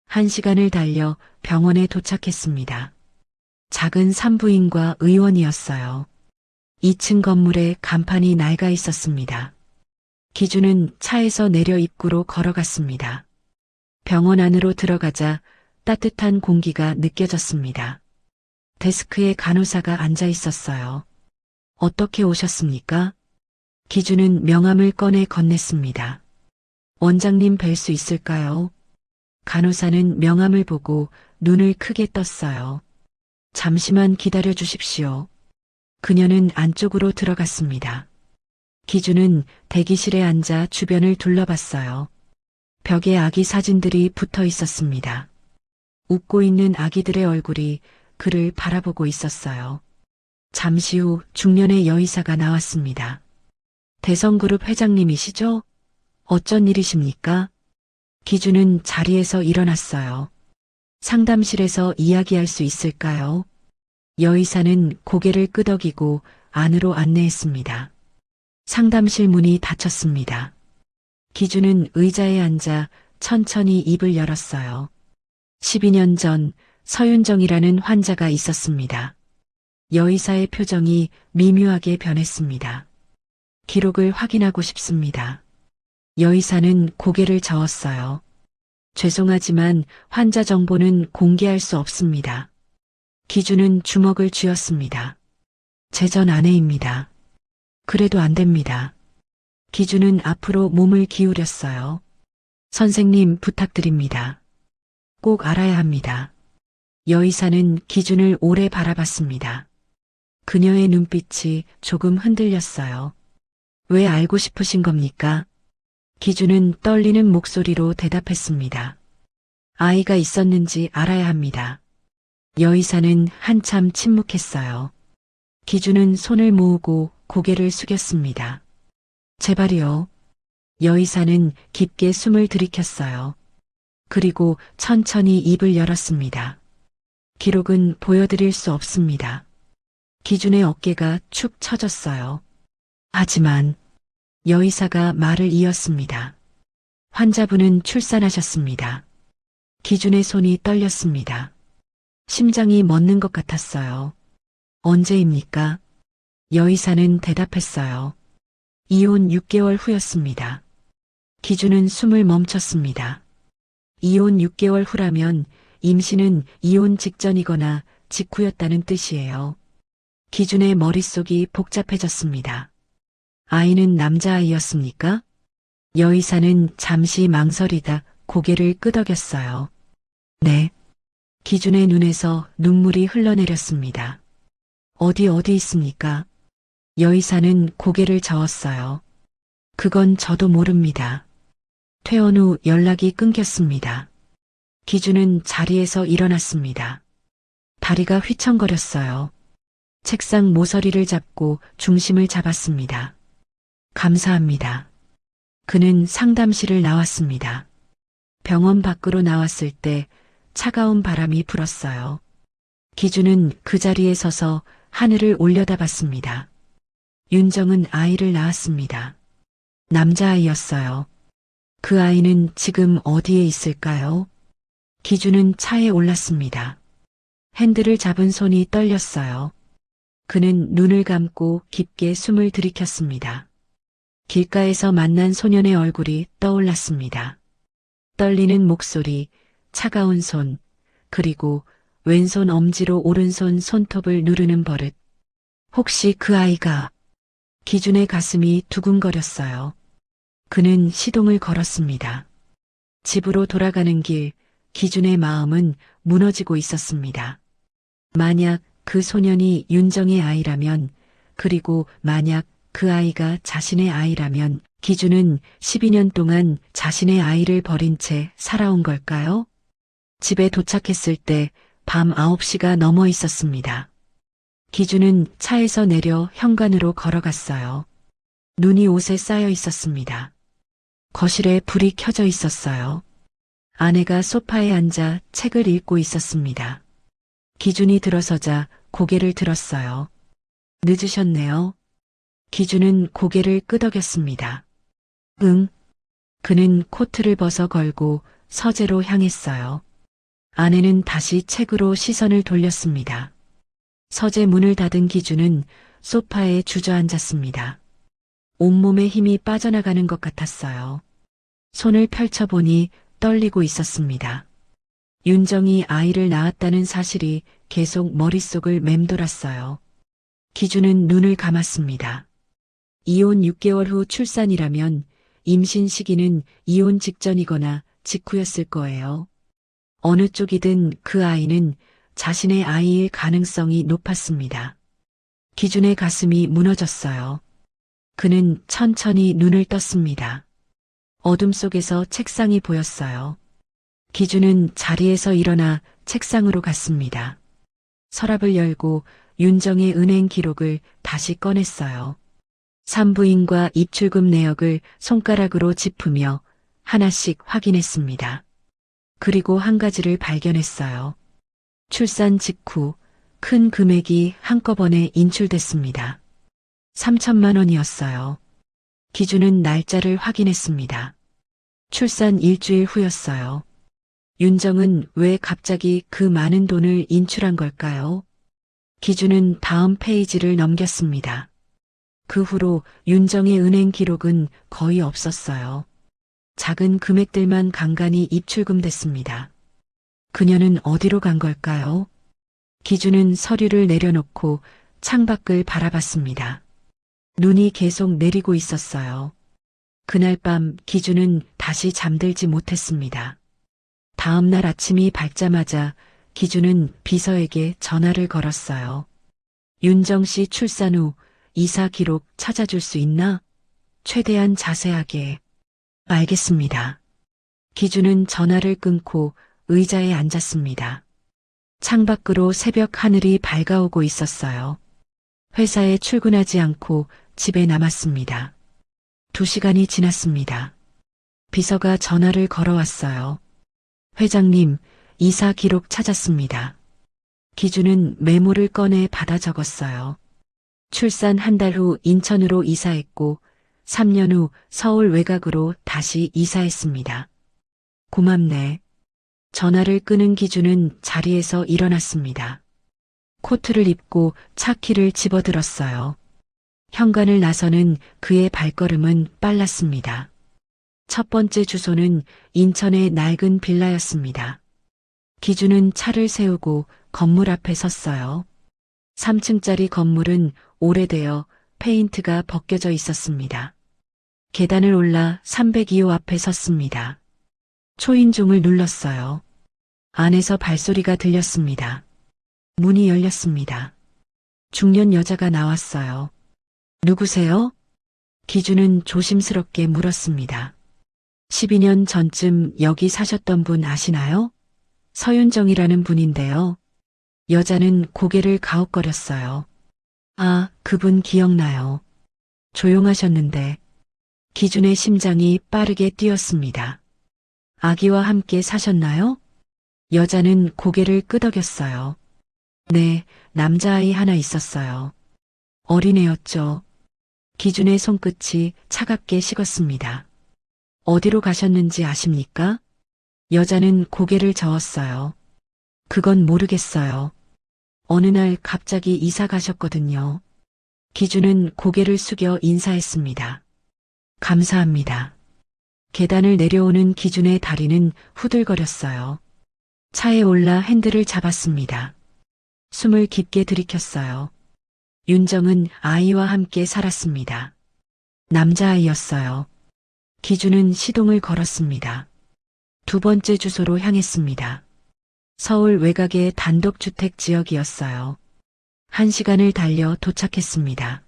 1시간을 달려 병원에 도착했습니다. 작은 산부인과 의원이었어요. 2층 건물에 간판이 낡아 있었습니다. 기준은 차에서 내려 입구로 걸어갔습니다. 병원 안으로 들어가자 따뜻한 공기가 느껴졌습니다. 데스크에 간호사가 앉아 있었어요. 어떻게 오셨습니까? 기준은 명함을 꺼내 건넸습니다. 원장님 뵐 수 있을까요? 간호사는 명함을 보고 눈을 크게 떴어요. 잠시만 기다려 주십시오. 그녀는 안쪽으로 들어갔습니다. 기준은 대기실에 앉아 주변을 둘러봤어요. 벽에 아기 사진들이 붙어 있었습니다. 웃고 있는 아기들의 얼굴이 그를 바라보고 있었어요. 잠시 후 중년의 여의사가 나왔습니다. 대성그룹 회장님이시죠? 어쩐 일이십니까? 기준은 자리에서 일어났어요. 상담실에서 이야기할 수 있을까요? 여의사는 고개를 끄덕이고 안으로 안내했습니다. 상담실 문이 닫혔습니다. 기준은 의자에 앉아 천천히 입을 열었어요. 12년 전 서윤정이라는 환자가 있었습니다. 여의사의 표정이 미묘하게 변했습니다. 기록을 확인하고 싶습니다. 여의사는 고개를 저었어요. 죄송하지만 환자 정보는 공개할 수 없습니다. 기준은 주먹을 쥐었습니다. 제 전 아내입니다. 그래도 안 됩니다. 기준은 앞으로 몸을 기울였어요. 선생님 부탁드립니다. 꼭 알아야 합니다. 여의사는 기준을 오래 바라봤습니다. 그녀의 눈빛이 조금 흔들렸어요. 왜 알고 싶으신 겁니까? 기준은 떨리는 목소리로 대답했습니다. 아이가 있었는지 알아야 합니다. 여의사는 한참 침묵했어요. 기준은 손을 모으고 고개를 숙였습니다. 제발이요. 여의사는 깊게 숨을 들이켰어요. 그리고 천천히 입을 열었습니다. 기록은 보여드릴 수 없습니다. 기준의 어깨가 축 처졌어요. 하지만 여의사가 말을 이었습니다. 환자분은 출산하셨습니다. 기준의 손이 떨렸습니다. 심장이 멎는 것 같았어요. 언제입니까? 여의사는 대답했어요. 이혼 6개월 후였습니다. 기준은 숨을 멈췄습니다. 이혼 6개월 후라면 임신은 이혼 직전이거나 직후였다는 뜻이에요. 기준의 머릿속이 복잡해졌습니다. 아이는 남자아이였습니까? 여의사는 잠시 망설이다 고개를 끄덕였어요. 네. 기준의 눈에서 눈물이 흘러내렸습니다. 어디 있습니까? 여의사는 고개를 저었어요. 그건 저도 모릅니다. 퇴원 후 연락이 끊겼습니다. 기준은 자리에서 일어났습니다. 다리가 휘청거렸어요. 책상 모서리를 잡고 중심을 잡았습니다. 감사합니다. 그는 상담실을 나왔습니다. 병원 밖으로 나왔을 때 차가운 바람이 불었어요. 기준은 그 자리에 서서 하늘을 올려다봤습니다. 윤정은 아이를 낳았습니다. 남자아이였어요. 그 아이는 지금 어디에 있을까요? 기준은 차에 올랐습니다. 핸들을 잡은 손이 떨렸어요. 그는 눈을 감고 깊게 숨을 들이켰습니다. 길가에서 만난 소년의 얼굴이 떠올랐습니다. 떨리는 목소리, 차가운 손, 그리고 왼손 엄지로 오른손 손톱을 누르는 버릇. 혹시 그 아이가... 기준의 가슴이 두근거렸어요. 그는 시동을 걸었습니다. 집으로 돌아가는 길, 기준의 마음은 무너지고 있었습니다. 만약 그 소년이 윤정의 아이라면, 그리고 만약 그 아이가 자신의 아이라면, 기준은 12년 동안 자신의 아이를 버린 채 살아온 걸까요? 집에 도착했을 때 밤 9시가 넘어 있었습니다. 기준은 차에서 내려 현관으로 걸어갔어요. 눈이 옷에 쌓여 있었습니다. 거실에 불이 켜져 있었어요. 아내가 소파에 앉아 책을 읽고 있었습니다. 기준이 들어서자 고개를 들었어요. 늦으셨네요. 기준은 고개를 끄덕였습니다. 응. 그는 코트를 벗어 걸고 서재로 향했어요. 아내는 다시 책으로 시선을 돌렸습니다. 서재 문을 닫은 기준은 소파에 주저앉았습니다. 온몸에 힘이 빠져나가는 것 같았어요. 손을 펼쳐보니 떨리고 있었습니다. 윤정이 아이를 낳았다는 사실이 계속 머릿속을 맴돌았어요. 기준은 눈을 감았습니다. 이혼 6개월 후 출산이라면 임신 시기는 이혼 직전이거나 직후였을 거예요. 어느 쪽이든 그 아이는 자신의 아이일 가능성이 높았습니다. 기준의 가슴이 무너졌어요. 그는 천천히 눈을 떴습니다. 어둠 속에서 책상이 보였어요. 기준은 자리에서 일어나 책상으로 갔습니다. 서랍을 열고 윤정의 은행 기록을 다시 꺼냈어요. 산부인과 입출금 내역을 손가락으로 짚으며 하나씩 확인했습니다. 그리고 한 가지를 발견했어요. 출산 직후 큰 금액이 한꺼번에 인출됐습니다. 3천만 원이었어요. 기준은 날짜를 확인했습니다. 출산 일주일 후였어요. 윤정은 왜 갑자기 그 많은 돈을 인출한 걸까요? 기준은 다음 페이지를 넘겼습니다. 그 후로 윤정의 은행 기록은 거의 없었어요. 작은 금액들만 간간히 입출금됐습니다. 그녀는 어디로 간 걸까요? 기준은 서류를 내려놓고 창밖을 바라봤습니다. 눈이 계속 내리고 있었어요. 그날 밤 기준은 다시 잠들지 못했습니다. 다음 날 아침이 밝자마자 기준은 비서에게 전화를 걸었어요. 윤정 씨 출산 후 이사 기록 찾아줄 수 있나? 최대한 자세하게. 알겠습니다. 기준은 전화를 끊고 의자에 앉았습니다. 창밖으로 새벽 하늘이 밝아오고 있었어요. 회사에 출근하지 않고 집에 남았습니다. 2시간이 지났습니다. 비서가 전화를 걸어왔어요. 회장님, 이사 기록 찾았습니다. 기준은 메모를 꺼내 받아 적었어요. 출산 한 달 후 인천으로 이사했고 3년 후 서울 외곽으로 다시 이사했습니다. 고맙네. 전화를 끊은 기준은 자리에서 일어났습니다. 코트를 입고 차키를 집어들었어요. 현관을 나서는 그의 발걸음은 빨랐습니다. 첫 번째 주소는 인천의 낡은 빌라였습니다. 기준은 차를 세우고 건물 앞에 섰어요. 3층짜리 건물은 오래되어 페인트가 벗겨져 있었습니다. 계단을 올라 302호 앞에 섰습니다. 초인종을 눌렀어요. 안에서 발소리가 들렸습니다. 문이 열렸습니다. 중년 여자가 나왔어요. 누구세요? 기준은 조심스럽게 물었습니다. 12년 전쯤 여기 사셨던 분 아시나요? 서윤정이라는 분인데요. 여자는 고개를 가웃거렸어요. 아, 그분 기억나요. 조용하셨는데 기준의 심장이 빠르게 뛰었습니다. 아기와 함께 사셨나요? 여자는 고개를 끄덕였어요. 네, 남자아이 하나 있었어요. 어린애였죠. 기준의 손끝이 차갑게 식었습니다. 어디로 가셨는지 아십니까? 여자는 고개를 저었어요. 그건 모르겠어요. 어느 날 갑자기 이사 가셨거든요. 기준은 고개를 숙여 인사했습니다. 감사합니다. 계단을 내려오는 기준의 다리는 후들거렸어요. 차에 올라 핸들을 잡았습니다. 숨을 깊게 들이켰어요. 윤정은 아이와 함께 살았습니다. 남자아이였어요. 기준은 시동을 걸었습니다. 2번째 주소로 향했습니다. 서울 외곽의 단독주택 지역이었어요. 1시간을 달려 도착했습니다.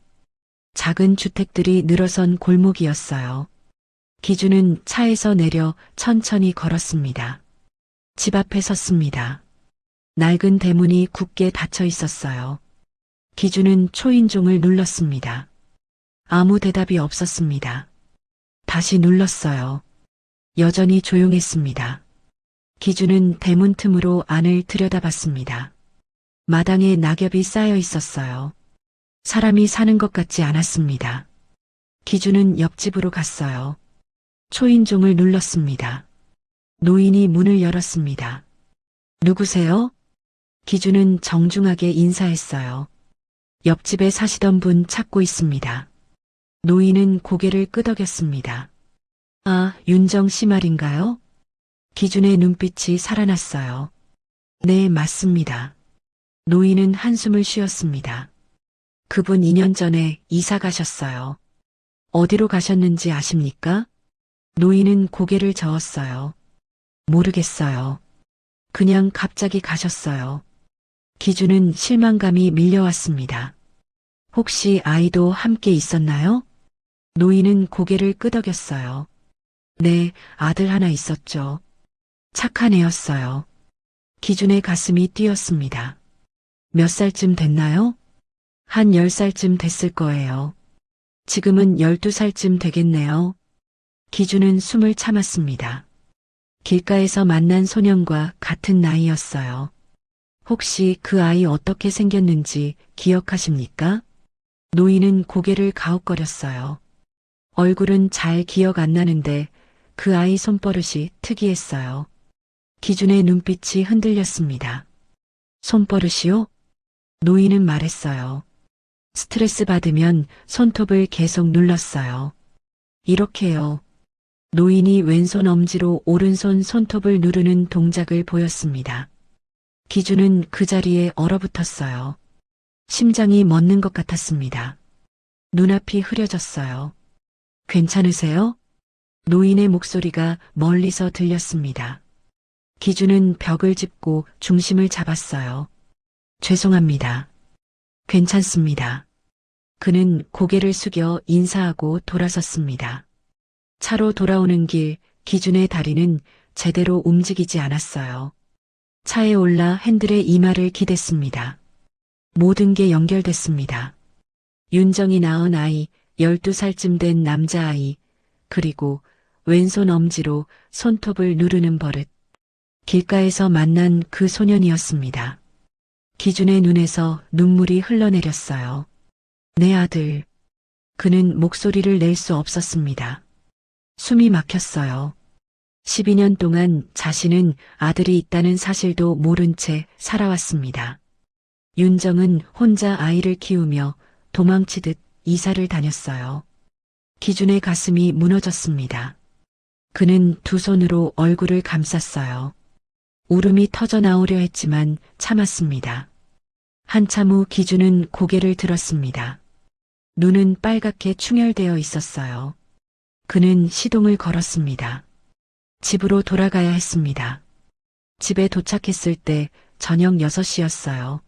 작은 주택들이 늘어선 골목이었어요. 기준은 차에서 내려 천천히 걸었습니다. 집 앞에 섰습니다. 낡은 대문이 굳게 닫혀 있었어요. 기준은 초인종을 눌렀습니다. 아무 대답이 없었습니다. 다시 눌렀어요. 여전히 조용했습니다. 기준은 대문 틈으로 안을 들여다봤습니다. 마당에 낙엽이 쌓여 있었어요. 사람이 사는 것 같지 않았습니다. 기준은 옆집으로 갔어요. 초인종을 눌렀습니다. 노인이 문을 열었습니다. 누구세요? 기준은 정중하게 인사했어요. 옆집에 사시던 분 찾고 있습니다. 노인은 고개를 끄덕였습니다. 아, 윤정 씨 말인가요? 기준의 눈빛이 살아났어요. 네, 맞습니다. 노인은 한숨을 쉬었습니다. 그분 2년 전에 이사 가셨어요. 어디로 가셨는지 아십니까? 노인은 고개를 저었어요. 모르겠어요. 그냥 갑자기 가셨어요. 기준은 실망감이 밀려왔습니다. 혹시 아이도 함께 있었나요? 노인은 고개를 끄덕였어요. 네, 아들 하나 있었죠. 착한 애였어요. 기준의 가슴이 뛰었습니다. 몇 살쯤 됐나요? 한 10살쯤 됐을 거예요. 지금은 12살쯤 되겠네요. 기준은 숨을 참았습니다. 길가에서 만난 소년과 같은 나이였어요. 혹시 그 아이 어떻게 생겼는지 기억하십니까? 노인은 고개를 가웃거렸어요. 얼굴은 잘 기억 안 나는데 그 아이 손버릇이 특이했어요. 기준의 눈빛이 흔들렸습니다. 손버릇이요? 노인은 말했어요. 스트레스 받으면 손톱을 계속 눌렀어요. 이렇게요. 노인이 왼손 엄지로 오른손 손톱을 누르는 동작을 보였습니다. 기준은 그 자리에 얼어붙었어요. 심장이 멎는 것 같았습니다. 눈앞이 흐려졌어요. 괜찮으세요? 노인의 목소리가 멀리서 들렸습니다. 기준은 벽을 짚고 중심을 잡았어요. 죄송합니다. 괜찮습니다. 그는 고개를 숙여 인사하고 돌아섰습니다. 차로 돌아오는 길 기준의 다리는 제대로 움직이지 않았어요. 차에 올라 핸들에 이마를 기댔습니다. 모든 게 연결됐습니다. 윤정이 낳은 아이, 12살쯤 된 남자아이, 그리고 왼손 엄지로 손톱을 누르는 버릇. 길가에서 만난 그 소년이었습니다. 기준의 눈에서 눈물이 흘러내렸어요. 내 아들. 그는 목소리를 낼 수 없었습니다. 숨이 막혔어요. 12년 동안 자신은 아들이 있다는 사실도 모른 채 살아왔습니다. 윤정은 혼자 아이를 키우며 도망치듯 이사를 다녔어요. 기준의 가슴이 무너졌습니다. 그는 두 손으로 얼굴을 감쌌어요. 울음이 터져 나오려 했지만 참았습니다. 한참 후 기준은 고개를 들었습니다. 눈은 빨갛게 충혈되어 있었어요. 그는 시동을 걸었습니다. 집으로 돌아가야 했습니다. 집에 도착했을 때 저녁 6시였어요.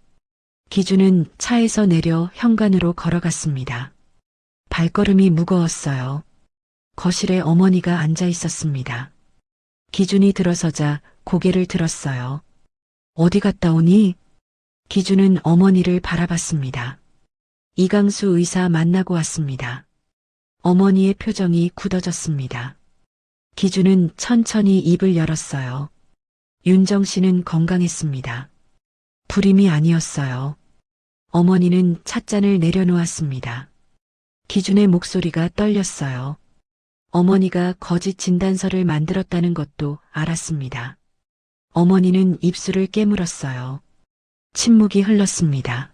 기준은 차에서 내려 현관으로 걸어갔습니다. 발걸음이 무거웠어요. 거실에 어머니가 앉아 있었습니다. 기준이 들어서자 고개를 들었어요. 어디 갔다 오니? 기준은 어머니를 바라봤습니다. 이강수 의사 만나고 왔습니다. 어머니의 표정이 굳어졌습니다. 기준은 천천히 입을 열었어요. 윤정 씨는 건강했습니다. 불임이 아니었어요. 어머니는 찻잔을 내려놓았습니다. 기준의 목소리가 떨렸어요. 어머니가 거짓 진단서를 만들었다는 것도 알았습니다. 어머니는 입술을 깨물었어요. 침묵이 흘렀습니다.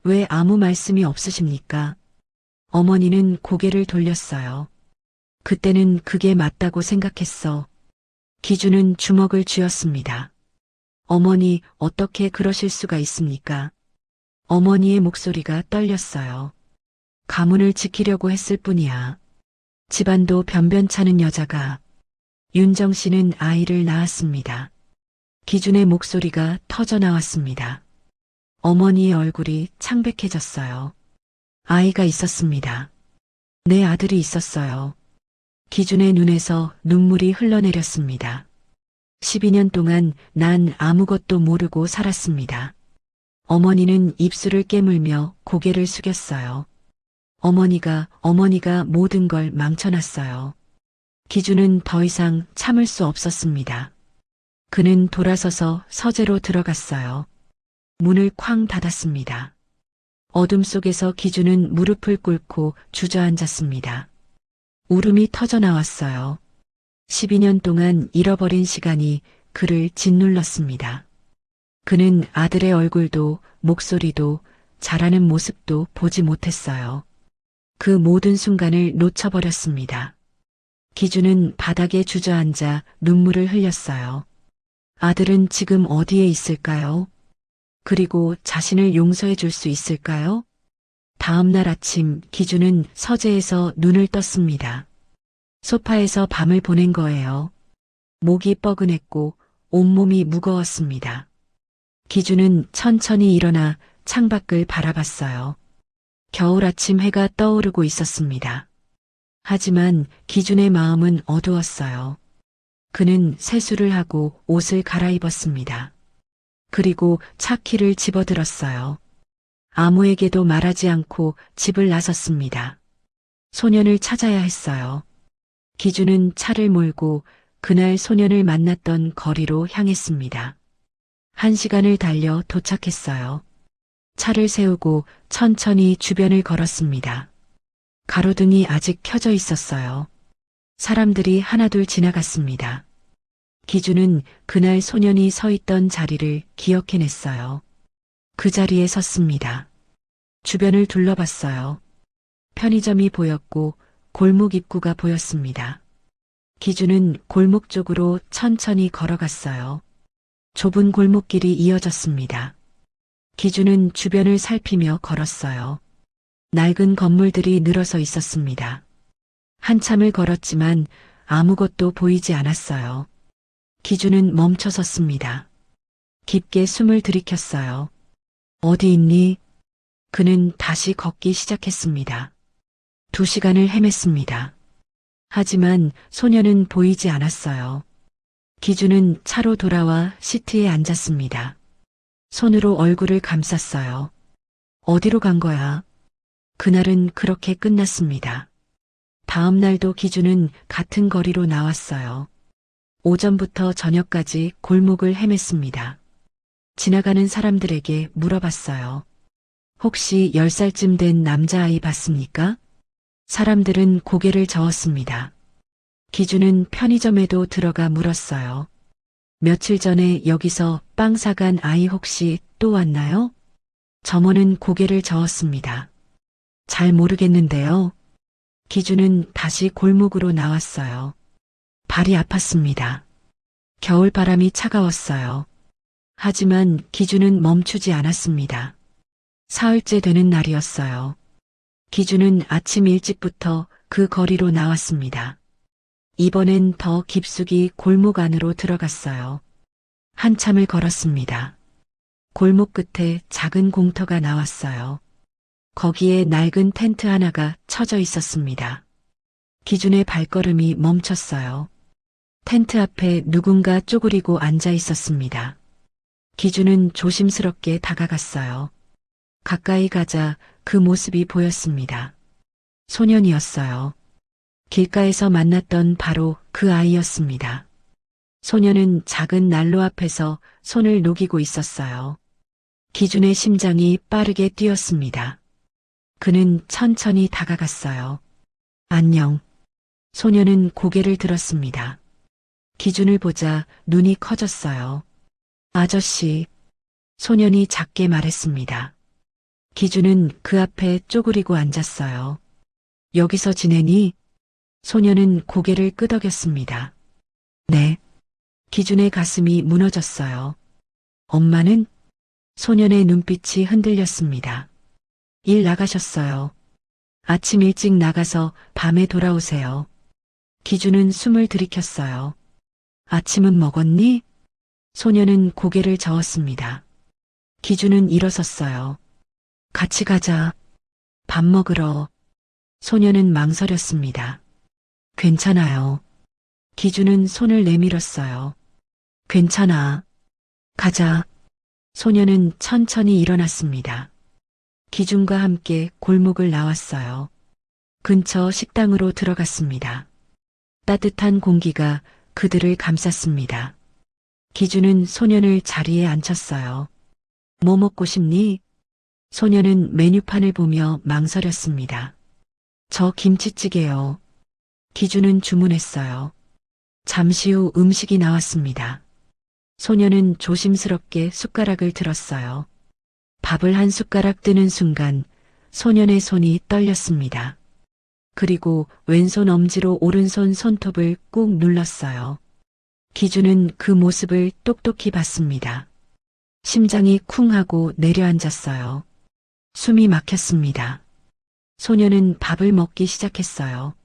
왜 아무 말씀이 없으십니까? 어머니는 고개를 돌렸어요. 그때는 그게 맞다고 생각했어. 기준은 주먹을 쥐었습니다. 어머니, 어떻게 그러실 수가 있습니까? 어머니의 목소리가 떨렸어요. 가문을 지키려고 했을 뿐이야. 집안도 변변찮은 여자가. 윤정 씨는 아이를 낳았습니다. 기준의 목소리가 터져 나왔습니다. 어머니의 얼굴이 창백해졌어요. 아이가 있었습니다. 내 아들이 있었어요. 기준의 눈에서 눈물이 흘러내렸습니다. 12년 동안 난 아무것도 모르고 살았습니다. 어머니는 입술을 깨물며 고개를 숙였어요. 어머니가 모든 걸 망쳐놨어요. 기준은 더 이상 참을 수 없었습니다. 그는 돌아서서 서재로 들어갔어요. 문을 쾅 닫았습니다. 어둠 속에서 기준은 무릎을 꿇고 주저앉았습니다. 울음이 터져 나왔어요. 12년 동안 잃어버린 시간이 그를 짓눌렀습니다. 그는 아들의 얼굴도 목소리도 자라는 모습도 보지 못했어요. 그 모든 순간을 놓쳐버렸습니다. 기준은 바닥에 주저앉아 눈물을 흘렸어요. 아들은 지금 어디에 있을까요? 그리고 자신을 용서해 줄 수 있을까요? 다음 날 아침 기준은 서재에서 눈을 떴습니다. 소파에서 밤을 보낸 거예요. 목이 뻐근했고 온몸이 무거웠습니다. 기준은 천천히 일어나 창밖을 바라봤어요. 겨울 아침 해가 떠오르고 있었습니다. 하지만 기준의 마음은 어두웠어요. 그는 세수를 하고 옷을 갈아입었습니다. 그리고 차 키를 집어들었어요. 아무에게도 말하지 않고 집을 나섰습니다. 소년을 찾아야 했어요. 기준은 차를 몰고 그날 소년을 만났던 거리로 향했습니다. 1시간을 달려 도착했어요. 차를 세우고 천천히 주변을 걸었습니다. 가로등이 아직 켜져 있었어요. 사람들이 하나둘 지나갔습니다. 기준은 그날 소년이 서 있던 자리를 기억해냈어요. 그 자리에 섰습니다. 주변을 둘러봤어요. 편의점이 보였고 골목 입구가 보였습니다. 기준은 골목 쪽으로 천천히 걸어갔어요. 좁은 골목길이 이어졌습니다. 기준은 주변을 살피며 걸었어요. 낡은 건물들이 늘어서 있었습니다. 한참을 걸었지만 아무것도 보이지 않았어요. 기준은 멈춰 섰습니다. 깊게 숨을 들이켰어요. 어디 있니? 그는 다시 걷기 시작했습니다. 2시간을 헤맸습니다. 하지만 소녀는 보이지 않았어요. 기준은 차로 돌아와 시트에 앉았습니다. 손으로 얼굴을 감쌌어요. 어디로 간 거야? 그날은 그렇게 끝났습니다. 다음 날도 기준은 같은 거리로 나왔어요. 오전부터 저녁까지 골목을 헤맸습니다. 지나가는 사람들에게 물어봤어요. 혹시 10살쯤 된 남자아이 봤습니까? 사람들은 고개를 저었습니다. 기준은 편의점에도 들어가 물었어요. 며칠 전에 여기서 빵 사간 아이 혹시 또 왔나요? 점원은 고개를 저었습니다. 잘 모르겠는데요. 기준은 다시 골목으로 나왔어요. 발이 아팠습니다. 겨울바람이 차가웠어요. 하지만 기준은 멈추지 않았습니다. 사흘째 되는 날이었어요. 기준은 아침 일찍부터 그 거리로 나왔습니다. 이번엔 더 깊숙이 골목 안으로 들어갔어요. 한참을 걸었습니다. 골목 끝에 작은 공터가 나왔어요. 거기에 낡은 텐트 하나가 쳐져 있었습니다. 기준의 발걸음이 멈췄어요. 텐트 앞에 누군가 쪼그리고 앉아 있었습니다. 기준은 조심스럽게 다가갔어요. 가까이 가자 그 모습이 보였습니다. 소년이었어요. 길가에서 만났던 바로 그 아이였습니다. 소년은 작은 난로 앞에서 손을 녹이고 있었어요. 기준의 심장이 빠르게 뛰었습니다. 그는 천천히 다가갔어요. 안녕. 소년은 고개를 들었습니다. 기준을 보자 눈이 커졌어요. 아저씨. 소년이 작게 말했습니다. 기준은 그 앞에 쪼그리고 앉았어요. 여기서 지내니? 소년은 고개를 끄덕였습니다. 네. 기준의 가슴이 무너졌어요. 엄마는? 소년의 눈빛이 흔들렸습니다. 일 나가셨어요. 아침 일찍 나가서 밤에 돌아오세요. 기준은 숨을 들이켰어요. 아침은 먹었니? 소년은 고개를 저었습니다. 기준은 일어섰어요. 같이 가자. 밥 먹으러. 소년은 망설였습니다. 괜찮아요. 기준은 손을 내밀었어요. 괜찮아. 가자. 소년은 천천히 일어났습니다. 기준과 함께 골목을 나왔어요. 근처 식당으로 들어갔습니다. 따뜻한 공기가 그들을 감쌌습니다. 기준은 소년을 자리에 앉혔어요. 뭐 먹고 싶니? 소년은 메뉴판을 보며 망설였습니다. 저 김치찌개요. 기준은 주문했어요. 잠시 후 음식이 나왔습니다. 소년은 조심스럽게 숟가락을 들었어요. 밥을 한 숟가락 뜨는 순간 소년의 손이 떨렸습니다. 그리고 왼손 엄지로 오른손 손톱을 꾹 눌렀어요. 기준은 그 모습을 똑똑히 봤습니다. 심장이 쿵 하고 내려앉았어요. 숨이 막혔습니다. 소녀는 밥을 먹기 시작했어요.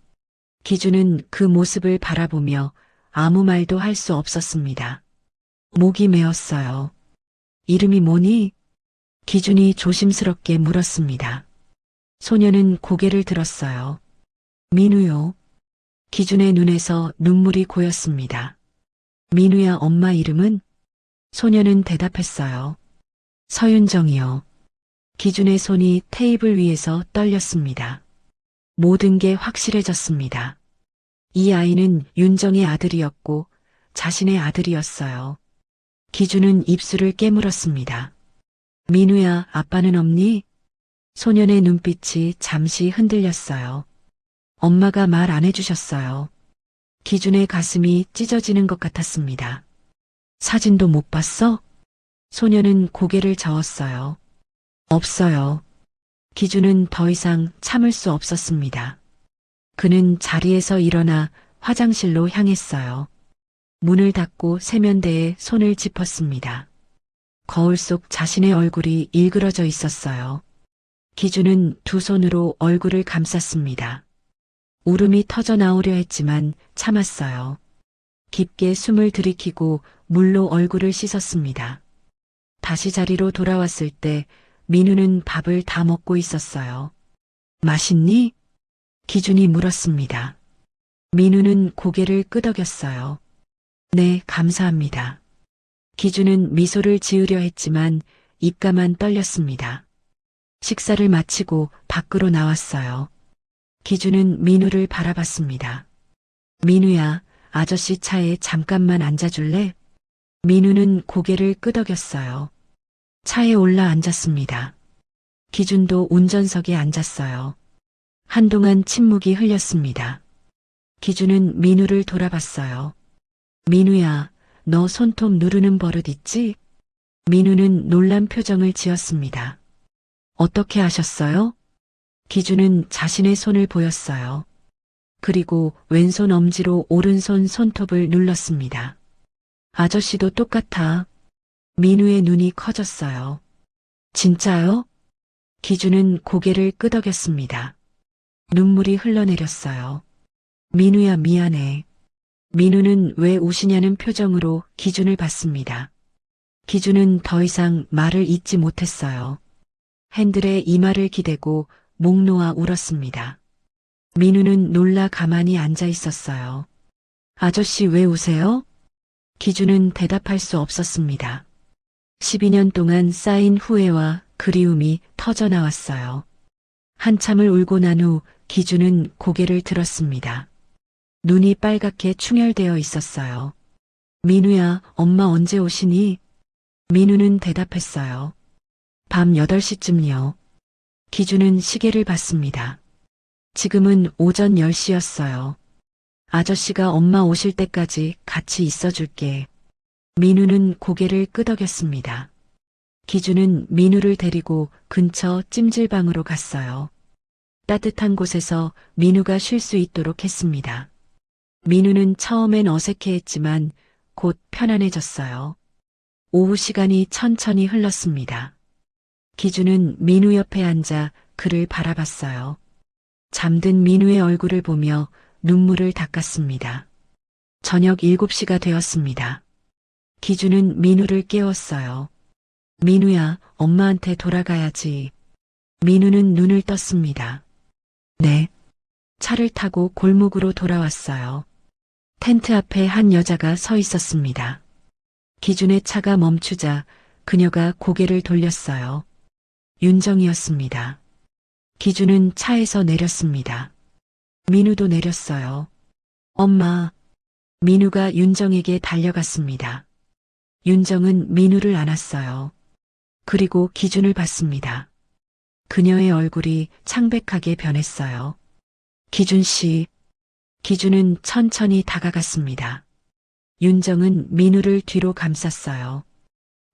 기준은 그 모습을 바라보며 아무 말도 할 수 없었습니다. 목이 메었어요. 이름이 뭐니? 기준이 조심스럽게 물었습니다. 소녀는 고개를 들었어요. 민우요. 기준의 눈에서 눈물이 고였습니다. 민우야, 엄마 이름은? 소녀는 대답했어요. 서윤정이요. 기준의 손이 테이블 위에서 떨렸습니다. 모든 게 확실해졌습니다. 이 아이는 윤정의 아들이었고 자신의 아들이었어요. 기준은 입술을 깨물었습니다. 민우야, 아빠는 없니? 소년의 눈빛이 잠시 흔들렸어요. 엄마가 말 안 해주셨어요. 기준의 가슴이 찢어지는 것 같았습니다. 사진도 못 봤어? 소녀는 고개를 저었어요. 없어요. 기준은 더 이상 참을 수 없었습니다. 그는 자리에서 일어나 화장실로 향했어요. 문을 닫고 세면대에 손을 짚었습니다. 거울 속 자신의 얼굴이 일그러져 있었어요. 기준은 두 손으로 얼굴을 감쌌습니다. 울음이 터져 나오려 했지만 참았어요. 깊게 숨을 들이키고 물로 얼굴을 씻었습니다. 다시 자리로 돌아왔을 때 민우는 밥을 다 먹고 있었어요. 맛있니? 기준이 물었습니다. 민우는 고개를 끄덕였어요. 네, 감사합니다. 기준은 미소를 지으려 했지만 입가만 떨렸습니다. 식사를 마치고 밖으로 나왔어요. 기준은 민우를 바라봤습니다. 민우야, 아저씨 차에 잠깐만 앉아줄래? 민우는 고개를 끄덕였어요. 차에 올라 앉았습니다. 기준도 운전석에 앉았어요. 한동안 침묵이 흘렸습니다. 기준은 민우를 돌아봤어요. 민우야, 너 손톱 누르는 버릇 있지? 민우는 놀란 표정을 지었습니다. 어떻게 하셨어요? 기준은 자신의 손을 보였어요. 그리고 왼손 엄지로 오른손 손톱을 눌렀습니다. 아저씨도 똑같아. 민우의 눈이 커졌어요. 진짜요? 기준은 고개를 끄덕였습니다. 눈물이 흘러내렸어요. 민우야, 미안해. 민우는 왜 우시냐는 표정으로 기준을 봤습니다. 기준은 더 이상 말을 잇지 못했어요. 핸들에 이마를 기대고 목 놓아 울었습니다. 민우는 놀라 가만히 앉아 있었어요. 아저씨 왜 우세요? 기준은 대답할 수 없었습니다. 12년 동안 쌓인 후회와 그리움이 터져 나왔어요. 한참을 울고 난 후 기준은 고개를 들었습니다. 눈이 빨갛게 충혈되어 있었어요. 민우야, 엄마 언제 오시니? 민우는 대답했어요. 밤 8시쯤이요. 기준은 시계를 봤습니다. 지금은 오전 10시였어요. 아저씨가 엄마 오실 때까지 같이 있어줄게. 민우는 고개를 끄덕였습니다. 기준은 민우를 데리고 근처 찜질방으로 갔어요. 따뜻한 곳에서 민우가 쉴 수 있도록 했습니다. 민우는 처음엔 어색해했지만 곧 편안해졌어요. 오후 시간이 천천히 흘렀습니다. 기준은 민우 옆에 앉아 그를 바라봤어요. 잠든 민우의 얼굴을 보며 눈물을 닦았습니다. 저녁 7시가 되었습니다. 기준은 민우를 깨웠어요. 민우야, 엄마한테 돌아가야지. 민우는 눈을 떴습니다. 네. 차를 타고 골목으로 돌아왔어요. 텐트 앞에 한 여자가 서 있었습니다. 기준의 차가 멈추자 그녀가 고개를 돌렸어요. 윤정이었습니다. 기준은 차에서 내렸습니다. 민우도 내렸어요. 엄마. 민우가 윤정에게 달려갔습니다. 윤정은 민우를 안았어요. 그리고 기준을 봤습니다. 그녀의 얼굴이 창백하게 변했어요. 기준 씨. 기준은 천천히 다가갔습니다. 윤정은 민우를 뒤로 감쌌어요.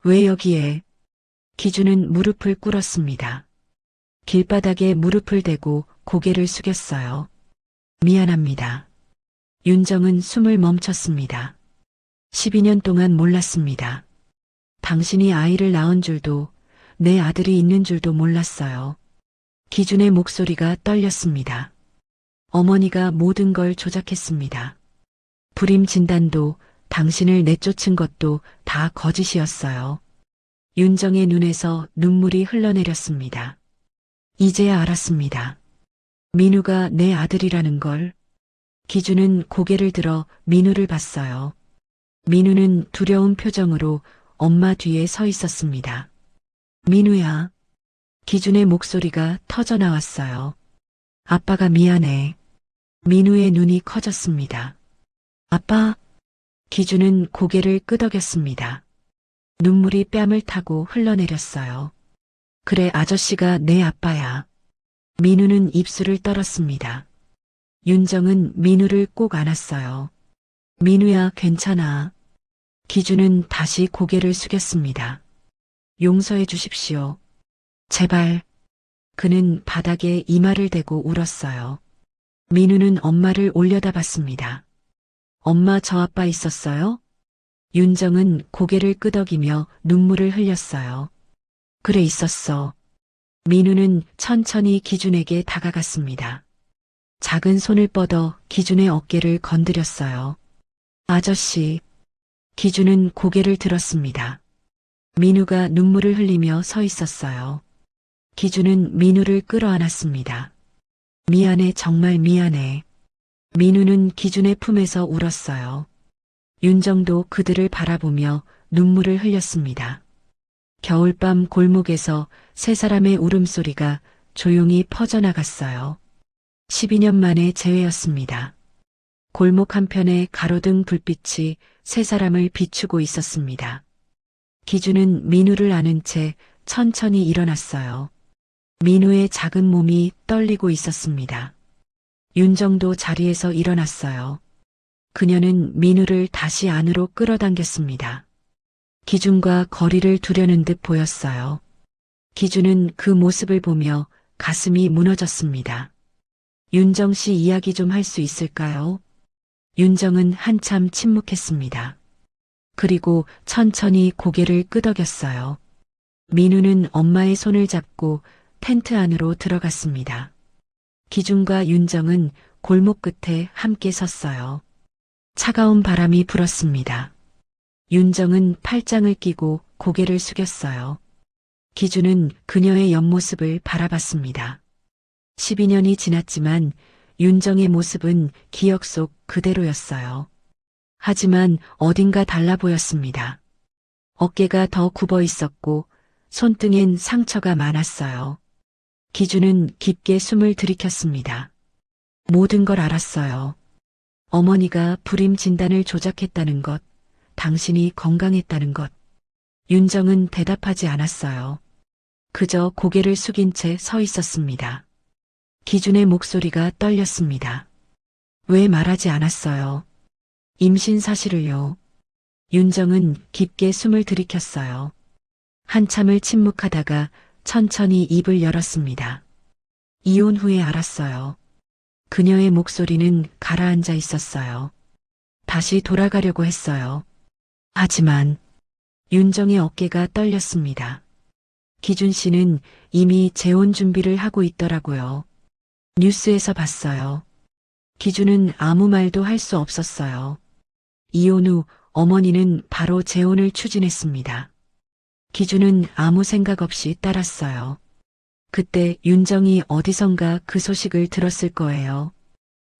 왜 여기에? 기준은 무릎을 꿇었습니다. 길바닥에 무릎을 대고 고개를 숙였어요. 미안합니다. 윤정은 숨을 멈췄습니다. 12년 동안 몰랐습니다. 당신이 아이를 낳은 줄도 내 아들이 있는 줄도 몰랐어요. 기준의 목소리가 떨렸습니다. 어머니가 모든 걸 조작했습니다. 불임 진단도 당신을 내쫓은 것도 다 거짓이었어요. 윤정의 눈에서 눈물이 흘러내렸습니다. 이제야 알았습니다. 민우가 내 아들이라는 걸. 기준은 고개를 들어 민우를 봤어요. 민우는 두려운 표정으로 엄마 뒤에 서 있었습니다. 민우야. 기준의 목소리가 터져 나왔어요. 아빠가 미안해. 민우의 눈이 커졌습니다. 아빠. 기준은 고개를 끄덕였습니다. 눈물이 뺨을 타고 흘러내렸어요. 그래, 아저씨가 내 아빠야. 민우는 입술을 떨었습니다. 윤정은 민우를 꼭 안았어요. 민우야, 괜찮아. 기준은 다시 고개를 숙였습니다. 용서해 주십시오. 제발. 그는 바닥에 이마를 대고 울었어요. 민우는 엄마를 올려다봤습니다. 엄마, 저 아빠 있었어요? 윤정은 고개를 끄덕이며 눈물을 흘렸어요. 그래, 있었어. 민우는 천천히 기준에게 다가갔습니다. 작은 손을 뻗어 기준의 어깨를 건드렸어요. 아저씨. 기준은 고개를 들었습니다. 민우가 눈물을 흘리며 서 있었어요. 기준은 민우를 끌어안았습니다. 미안해, 정말 미안해. 민우는 기준의 품에서 울었어요. 윤정도 그들을 바라보며 눈물을 흘렸습니다. 겨울밤 골목에서 세 사람의 울음소리가 조용히 퍼져나갔어요. 12년 만의 재회였습니다. 골목 한편에 가로등 불빛이 세 사람을 비추고 있었습니다. 기준은 민우를 안은 채 천천히 일어났어요. 민우의 작은 몸이 떨리고 있었습니다. 윤정도 자리에서 일어났어요. 그녀는 민우를 다시 안으로 끌어당겼습니다. 기준과 거리를 두려는 듯 보였어요. 기준은 그 모습을 보며 가슴이 무너졌습니다. 윤정 씨, 이야기 좀 할 수 있을까요? 윤정은 한참 침묵했습니다. 그리고 천천히 고개를 끄덕였어요. 민우는 엄마의 손을 잡고 텐트 안으로 들어갔습니다. 기준과 윤정은 골목 끝에 함께 섰어요. 차가운 바람이 불었습니다. 윤정은 팔짱을 끼고 고개를 숙였어요. 기준은 그녀의 옆모습을 바라봤습니다. 12년이 지났지만 윤정의 모습은 기억 속 그대로였어요. 하지만 어딘가 달라 보였습니다. 어깨가 더 굽어 있었고 손등엔 상처가 많았어요. 기준은 깊게 숨을 들이켰습니다. 모든 걸 알았어요. 어머니가 불임 진단을 조작했다는 것, 당신이 건강했다는 것. 윤정은 대답하지 않았어요. 그저 고개를 숙인 채 서 있었습니다. 기준의 목소리가 떨렸습니다. 왜 말하지 않았어요? 임신 사실을요. 윤정은 깊게 숨을 들이켰어요. 한참을 침묵하다가 천천히 입을 열었습니다. 이혼 후에 알았어요. 그녀의 목소리는 가라앉아 있었어요. 다시 돌아가려고 했어요. 하지만 윤정의 어깨가 떨렸습니다. 기준 씨는 이미 재혼 준비를 하고 있더라고요. 뉴스에서 봤어요. 기준은 아무 말도 할 수 없었어요. 이혼 후 어머니는 바로 재혼을 추진했습니다. 기준은 아무 생각 없이 따랐어요. 그때 윤정이 어디선가 그 소식을 들었을 거예요.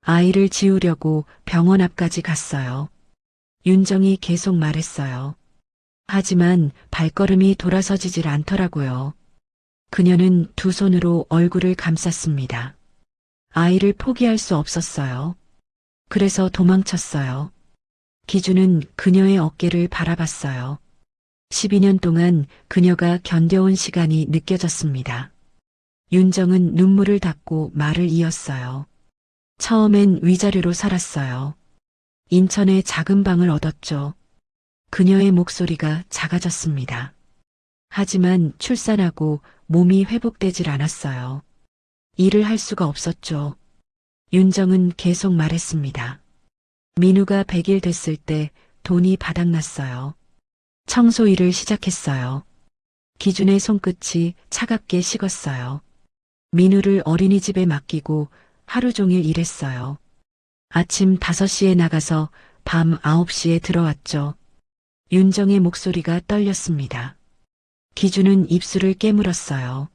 아이를 지우려고 병원 앞까지 갔어요. 윤정이 계속 말했어요. 하지만 발걸음이 돌아서지질 않더라고요. 그녀는 두 손으로 얼굴을 감쌌습니다. 아이를 포기할 수 없었어요. 그래서 도망쳤어요. 기준은 그녀의 어깨를 바라봤어요. 12년 동안 그녀가 견뎌온 시간이 느껴졌습니다. 윤정은 눈물을 닦고 말을 이었어요. 처음엔 위자료로 살았어요. 인천에 작은 방을 얻었죠. 그녀의 목소리가 작아졌습니다. 하지만 출산하고 몸이 회복되질 않았어요. 일을 할 수가 없었죠. 윤정은 계속 말했습니다. 민우가 100일 됐을 때 돈이 바닥났어요. 청소 일을 시작했어요. 기준의 손끝이 차갑게 식었어요. 민우를 어린이집에 맡기고 하루 종일 일했어요. 아침 5시에 나가서 밤 9시에 들어왔죠. 윤정의 목소리가 떨렸습니다. 기준은 입술을 깨물었어요.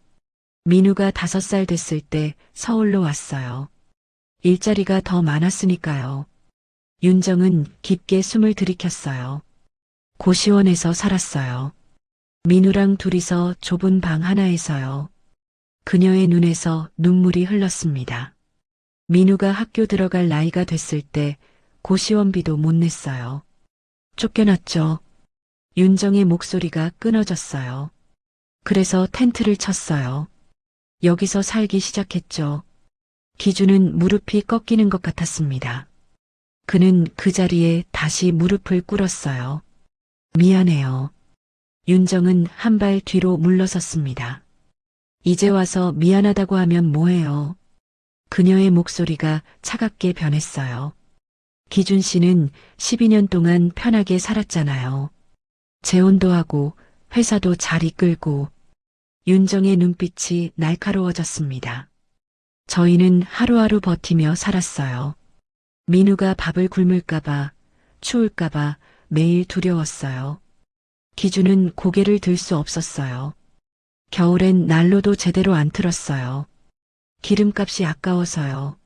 민우가 5살 됐을 때 서울로 왔어요. 일자리가 더 많았으니까요. 윤정은 깊게 숨을 들이켰어요. 고시원에서 살았어요. 민우랑 둘이서 좁은 방 하나에서요. 그녀의 눈에서 눈물이 흘렀습니다. 민우가 학교 들어갈 나이가 됐을 때 고시원비도 못 냈어요. 쫓겨났죠. 윤정의 목소리가 끊어졌어요. 그래서 텐트를 쳤어요. 여기서 살기 시작했죠. 기준은 무릎이 꺾이는 것 같았습니다. 그는 그 자리에 다시 무릎을 꿇었어요. 미안해요. 윤정은 한 발 뒤로 물러섰습니다. 이제 와서 미안하다고 하면 뭐해요? 그녀의 목소리가 차갑게 변했어요. 기준 씨는 12년 동안 편하게 살았잖아요. 재혼도 하고 회사도 잘 이끌고. 윤정의 눈빛이 날카로워졌습니다. 저희는 하루하루 버티며 살았어요. 민우가 밥을 굶을까봐, 추울까봐 매일 두려웠어요. 기준은 고개를 들 수 없었어요. 겨울엔 난로도 제대로 안 틀었어요. 기름값이 아까워서요.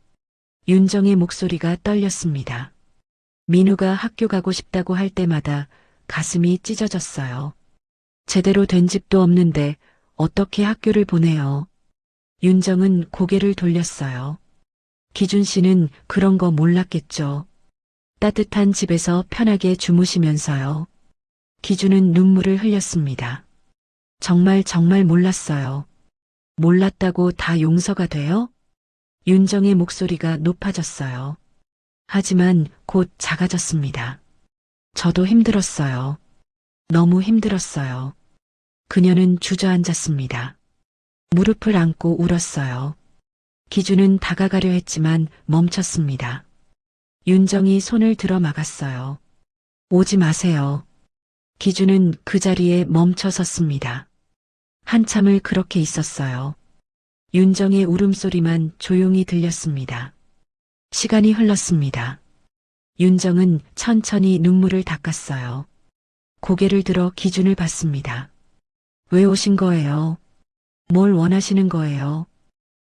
윤정의 목소리가 떨렸습니다. 민우가 학교 가고 싶다고 할 때마다 가슴이 찢어졌어요. 제대로 된 집도 없는데 어떻게 학교를 보내요? 윤정은 고개를 돌렸어요. 기준 씨는 그런 거 몰랐겠죠. 따뜻한 집에서 편하게 주무시면서요. 기준은 눈물을 흘렸습니다. 정말 몰랐어요. 몰랐다고 다 용서가 돼요? 윤정의 목소리가 높아졌어요. 하지만 곧 작아졌습니다. 저도 힘들었어요. 너무 힘들었어요. 그녀는 주저앉았습니다. 무릎을 안고 울었어요. 기준은 다가가려 했지만 멈췄습니다. 윤정이 손을 들어 막았어요. 오지 마세요. 기준은 그 자리에 멈춰 섰습니다. 한참을 그렇게 있었어요. 윤정의 울음소리만 조용히 들렸습니다. 시간이 흘렀습니다. 윤정은 천천히 눈물을 닦았어요. 고개를 들어 기준을 봤습니다. 왜 오신 거예요? 뭘 원하시는 거예요?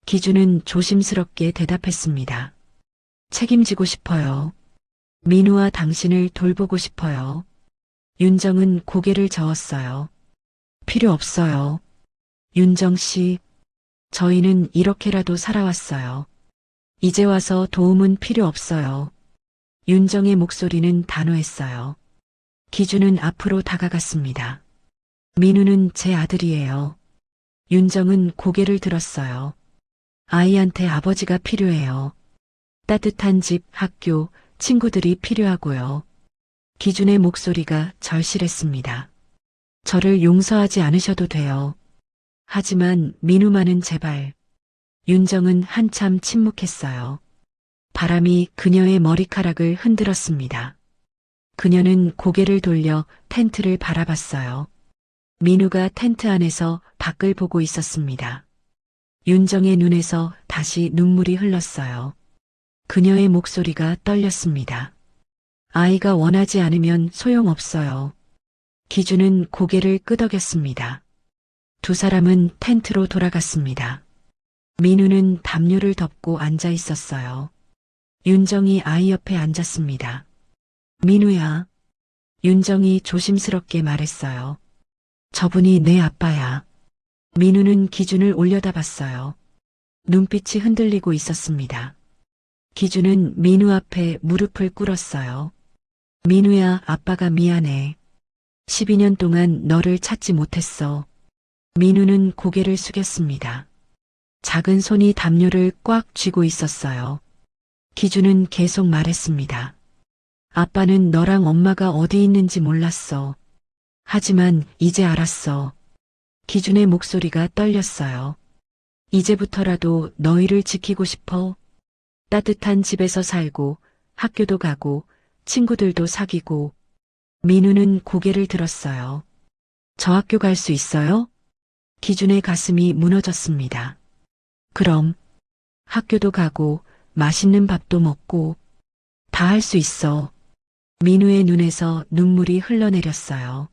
기준은 조심스럽게 대답했습니다. 책임지고 싶어요. 민우와 당신을 돌보고 싶어요. 윤정은 고개를 저었어요. 필요 없어요. 윤정 씨, 저희는 이렇게라도 살아왔어요. 이제 와서 도움은 필요 없어요. 윤정의 목소리는 단호했어요. 기준은 앞으로 다가갔습니다. 민우는 제 아들이에요. 윤정은 고개를 들었어요. 아이한테 아버지가 필요해요. 따뜻한 집, 학교, 친구들이 필요하고요. 기준의 목소리가 절실했습니다. 저를 용서하지 않으셔도 돼요. 하지만 민우만은 제발. 윤정은 한참 침묵했어요. 바람이 그녀의 머리카락을 흔들었습니다. 그녀는 고개를 돌려 텐트를 바라봤어요. 민우가 텐트 안에서 밖을 보고 있었습니다. 윤정의 눈에서 다시 눈물이 흘렀어요. 그녀의 목소리가 떨렸습니다. 아이가 원하지 않으면 소용없어요. 기준은 고개를 끄덕였습니다. 두 사람은 텐트로 돌아갔습니다. 민우는 담요를 덮고 앉아 있었어요. 윤정이 아이 옆에 앉았습니다. 민우야. 윤정이 조심스럽게 말했어요. 저분이 내 아빠야. 민우는 기준을 올려다봤어요. 눈빛이 흔들리고 있었습니다. 기준은 민우 앞에 무릎을 꿇었어요. 민우야, 아빠가 미안해. 12년 동안 너를 찾지 못했어. 민우는 고개를 숙였습니다. 작은 손이 담요를 꽉 쥐고 있었어요. 기준은 계속 말했습니다. 아빠는 너랑 엄마가 어디 있는지 몰랐어. 하지만 이제 알았어. 기준의 목소리가 떨렸어요. 이제부터라도 너희를 지키고 싶어. 따뜻한 집에서 살고 학교도 가고 친구들도 사귀고 민우는 고개를 들었어요. 저 학교 갈 수 있어요? 기준의 가슴이 무너졌습니다. 그럼 학교도 가고 맛있는 밥도 먹고 다 할 수 있어. 민우의 눈에서 눈물이 흘러내렸어요.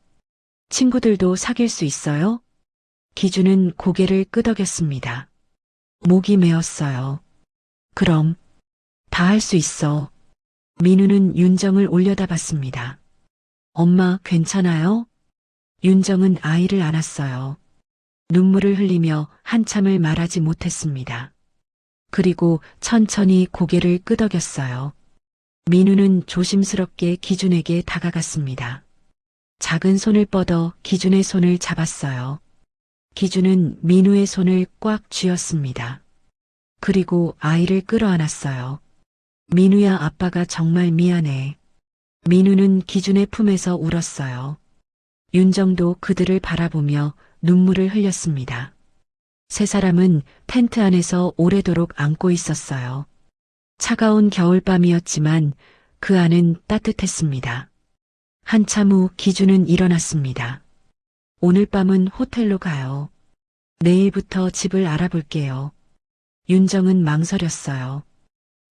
친구들도 사귈 수 있어요? 기준은 고개를 끄덕였습니다. 목이 메었어요. 그럼 다 할 수 있어. 민우는 윤정을 올려다봤습니다. 엄마 괜찮아요? 윤정은 아이를 안았어요. 눈물을 흘리며 한참을 말하지 못했습니다. 그리고 천천히 고개를 끄덕였어요. 민우는 조심스럽게 기준에게 다가갔습니다. 작은 손을 뻗어 기준의 손을 잡았어요. 기준은 민우의 손을 꽉 쥐었습니다. 그리고 아이를 끌어안았어요. 민우야, 아빠가 정말 미안해. 민우는 기준의 품에서 울었어요. 윤정도 그들을 바라보며 눈물을 흘렸습니다. 세 사람은 텐트 안에서 오래도록 안고 있었어요. 차가운 겨울밤이었지만 그 안은 따뜻했습니다. 한참 후 기준은 일어났습니다. 오늘 밤은 호텔로 가요. 내일부터 집을 알아볼게요. 윤정은 망설였어요.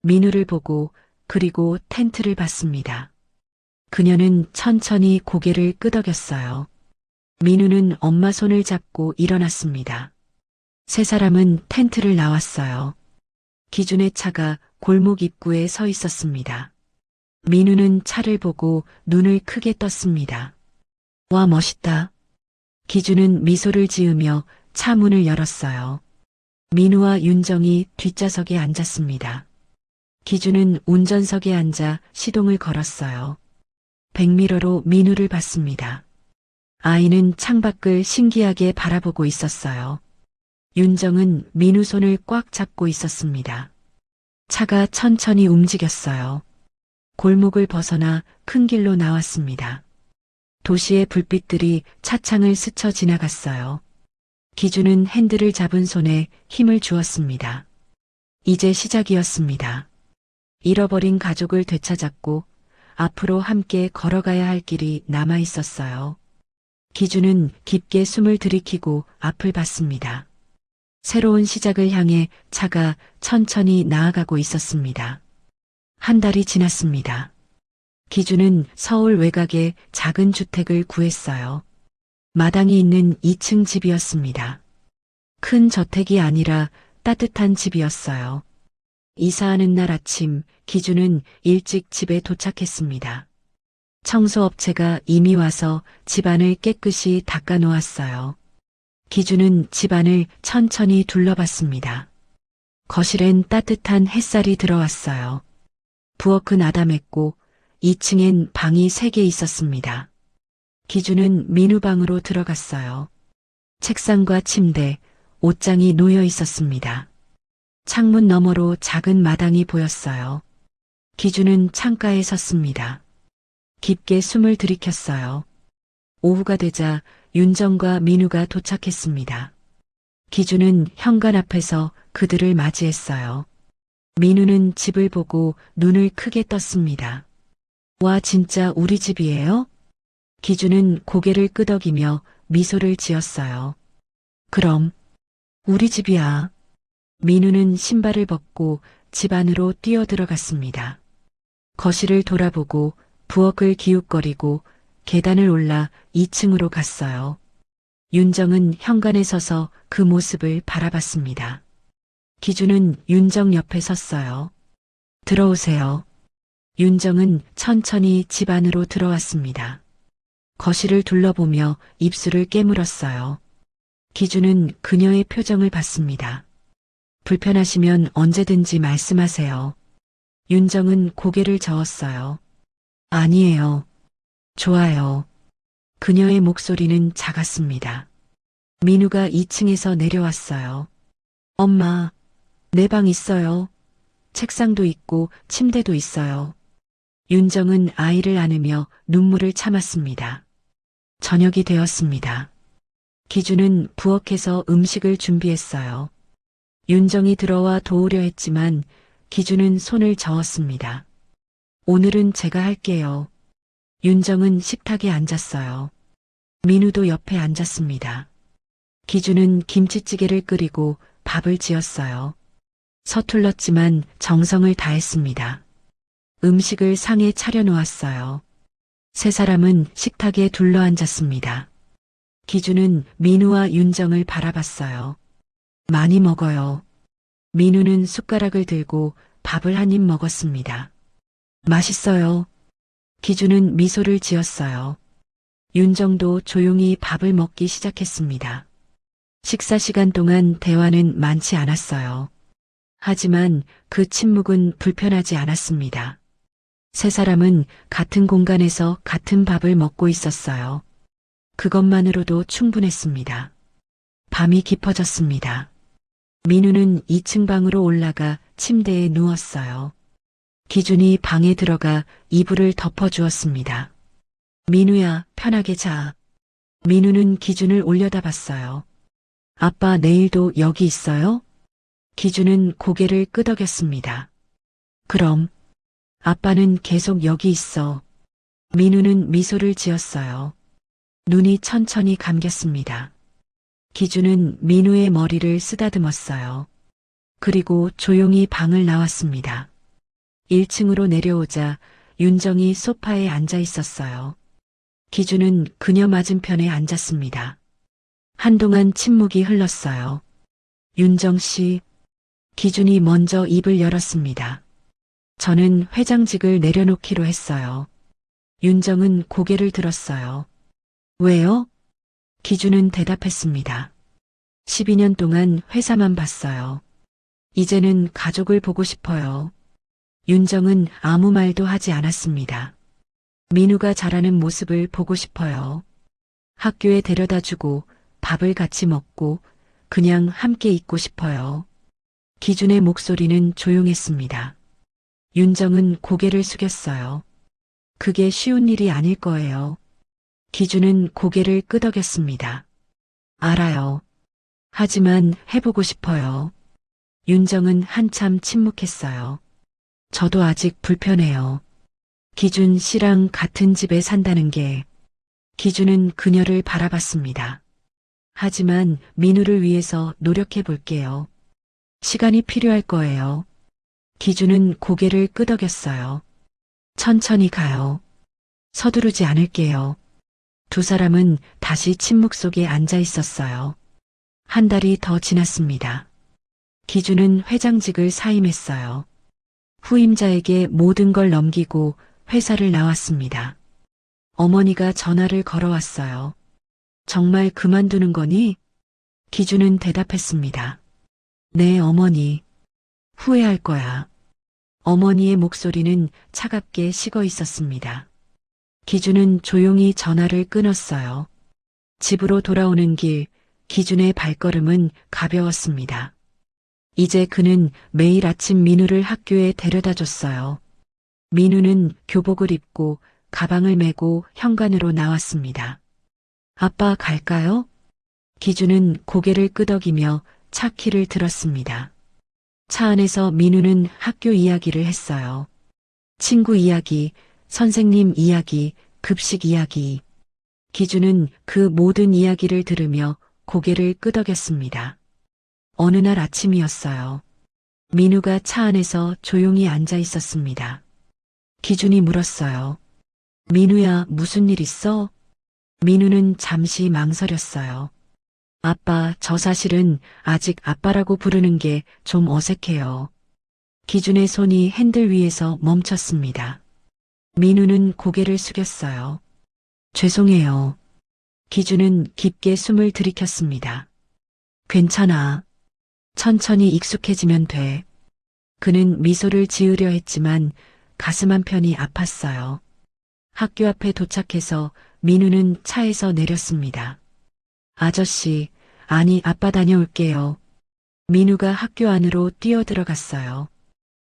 민우를 보고 그리고 텐트를 봤습니다. 그녀는 천천히 고개를 끄덕였어요. 민우는 엄마 손을 잡고 일어났습니다. 세 사람은 텐트를 나왔어요. 기준의 차가 골목 입구에 서 있었습니다. 민우는 차를 보고 눈을 크게 떴습니다. 와, 멋있다. 기준은 미소를 지으며 차 문을 열었어요. 민우와 윤정이 뒷좌석에 앉았습니다. 기준은 운전석에 앉아 시동을 걸었어요. 백미러로 민우를 봤습니다. 아이는 창밖을 신기하게 바라보고 있었어요. 윤정은 민우 손을 꽉 잡고 있었습니다. 차가 천천히 움직였어요. 골목을 벗어나 큰 길로 나왔습니다. 도시의 불빛들이 차창을 스쳐 지나갔어요. 기준은 핸들을 잡은 손에 힘을 주었습니다. 이제 시작이었습니다. 잃어버린 가족을 되찾았고 앞으로 함께 걸어가야 할 길이 남아 있었어요. 기준은 깊게 숨을 들이키고 앞을 봤습니다. 새로운 시작을 향해 차가 천천히 나아가고 있었습니다. 한 달이 지났습니다. 기준은 서울 외곽의 작은 주택을 구했어요. 마당이 있는 2층 집이었습니다. 큰 저택이 아니라 따뜻한 집이었어요. 이사하는 날 아침, 기준은 일찍 집에 도착했습니다. 청소업체가 이미 와서 집안을 깨끗이 닦아 놓았어요. 기준은 집안을 천천히 둘러봤습니다. 거실엔 따뜻한 햇살이 들어왔어요. 부엌은 아담했고 2층엔 방이 3개 있었습니다. 기준은 민우 방으로 들어갔어요. 책상과 침대, 옷장이 놓여 있었습니다. 창문 너머로 작은 마당이 보였어요. 기준은 창가에 섰습니다. 깊게 숨을 들이켰어요. 오후가 되자 윤정과 민우가 도착했습니다. 기준은 현관 앞에서 그들을 맞이했어요. 민우는 집을 보고 눈을 크게 떴습니다. 와, 진짜 우리 집이에요? 기준은 고개를 끄덕이며 미소를 지었어요. 그럼 우리 집이야. 민우는 신발을 벗고 집 안으로 뛰어들어갔습니다. 거실을 돌아보고 부엌을 기웃거리고 계단을 올라 2층으로 갔어요. 윤정은 현관에 서서 그 모습을 바라봤습니다. 기준은 윤정 옆에 섰어요. 들어오세요. 윤정은 천천히 집 안으로 들어왔습니다. 거실을 둘러보며 입술을 깨물었어요. 기준은 그녀의 표정을 봤습니다. 불편하시면 언제든지 말씀하세요. 윤정은 고개를 저었어요. 아니에요. 좋아요. 그녀의 목소리는 작았습니다. 민우가 2층에서 내려왔어요. 엄마, 내 방 있어요. 책상도 있고 침대도 있어요. 윤정은 아이를 안으며 눈물을 참았습니다. 저녁이 되었습니다. 기준은 부엌에서 음식을 준비했어요. 윤정이 들어와 도우려 했지만 기준은 손을 저었습니다. 오늘은 제가 할게요. 윤정은 식탁에 앉았어요. 민우도 옆에 앉았습니다. 기준은 김치찌개를 끓이고 밥을 지었어요. 서툴렀지만 정성을 다했습니다. 음식을 상에 차려놓았어요. 세 사람은 식탁에 둘러앉았습니다. 기준은 민우와 윤정을 바라봤어요. 많이 먹어요. 민우는 숟가락을 들고 밥을 한 입 먹었습니다. 맛있어요. 기준은 미소를 지었어요. 윤정도 조용히 밥을 먹기 시작했습니다. 식사 시간 동안 대화는 많지 않았어요. 하지만 그 침묵은 불편하지 않았습니다. 세 사람은 같은 공간에서 같은 밥을 먹고 있었어요. 그것만으로도 충분했습니다. 밤이 깊어졌습니다. 민우는 2층 방으로 올라가 침대에 누웠어요. 기준이 방에 들어가 이불을 덮어주었습니다. 민우야, 편하게 자. 민우는 기준을 올려다봤어요. 아빠 내일도 여기 있어요? 기준은 고개를 끄덕였습니다. 그럼, 아빠는 계속 여기 있어. 민우는 미소를 지었어요. 눈이 천천히 감겼습니다. 기준은 민우의 머리를 쓰다듬었어요. 그리고 조용히 방을 나왔습니다. 1층으로 내려오자 윤정이 소파에 앉아 있었어요. 기준은 그녀 맞은편에 앉았습니다. 한동안 침묵이 흘렀어요. 윤정 씨, 기준이 먼저 입을 열었습니다. 저는 회장직을 내려놓기로 했어요. 윤정은 고개를 들었어요. 왜요? 기준은 대답했습니다. 12년 동안 회사만 봤어요. 이제는 가족을 보고 싶어요. 윤정은 아무 말도 하지 않았습니다. 민우가 자라는 모습을 보고 싶어요. 학교에 데려다주고 밥을 같이 먹고 그냥 함께 있고 싶어요. 기준의 목소리는 조용했습니다. 윤정은 고개를 숙였어요. 그게 쉬운 일이 아닐 거예요. 기준은 고개를 끄덕였습니다. 알아요. 하지만 해보고 싶어요. 윤정은 한참 침묵했어요. 저도 아직 불편해요. 기준 씨랑 같은 집에 산다는 게. 기준은 그녀를 바라봤습니다. 하지만 민우를 위해서 노력해 볼게요. 시간이 필요할 거예요. 기준은 고개를 끄덕였어요. 천천히 가요. 서두르지 않을게요. 두 사람은 다시 침묵 속에 앉아 있었어요. 한 달이 더 지났습니다. 기준은 회장직을 사임했어요. 후임자에게 모든 걸 넘기고 회사를 나왔습니다. 어머니가 전화를 걸어왔어요. 정말 그만두는 거니? 기준은 대답했습니다. 네, 어머니. 후회할 거야. 어머니의 목소리는 차갑게 식어 있었습니다. 기준은 조용히 전화를 끊었어요. 집으로 돌아오는 길, 기준의 발걸음은 가벼웠습니다. 이제 그는 매일 아침 민우를 학교에 데려다 줬어요. 민우는 교복을 입고 가방을 메고 현관으로 나왔습니다. 아빠 갈까요? 기준은 고개를 끄덕이며 차 키를 들었습니다. 차 안에서 민우는 학교 이야기를 했어요. 친구 이야기, 선생님 이야기, 급식 이야기. 기준은 그 모든 이야기를 들으며 고개를 끄덕였습니다. 어느 날 아침이었어요. 민우가 차 안에서 조용히 앉아 있었습니다. 기준이 물었어요. 민우야, 무슨 일 있어? 민우는 잠시 망설였어요. 아빠, 저 사실은 아직 아빠라고 부르는 게 좀 어색해요. 기준의 손이 핸들 위에서 멈췄습니다. 민우는 고개를 숙였어요. 죄송해요. 기준은 깊게 숨을 들이켰습니다. 괜찮아. 천천히 익숙해지면 돼. 그는 미소를 지으려 했지만 가슴 한편이 아팠어요. 학교 앞에 도착해서 민우는 차에서 내렸습니다. 아저씨, 아니 아빠 다녀올게요. 민우가 학교 안으로 뛰어들어갔어요.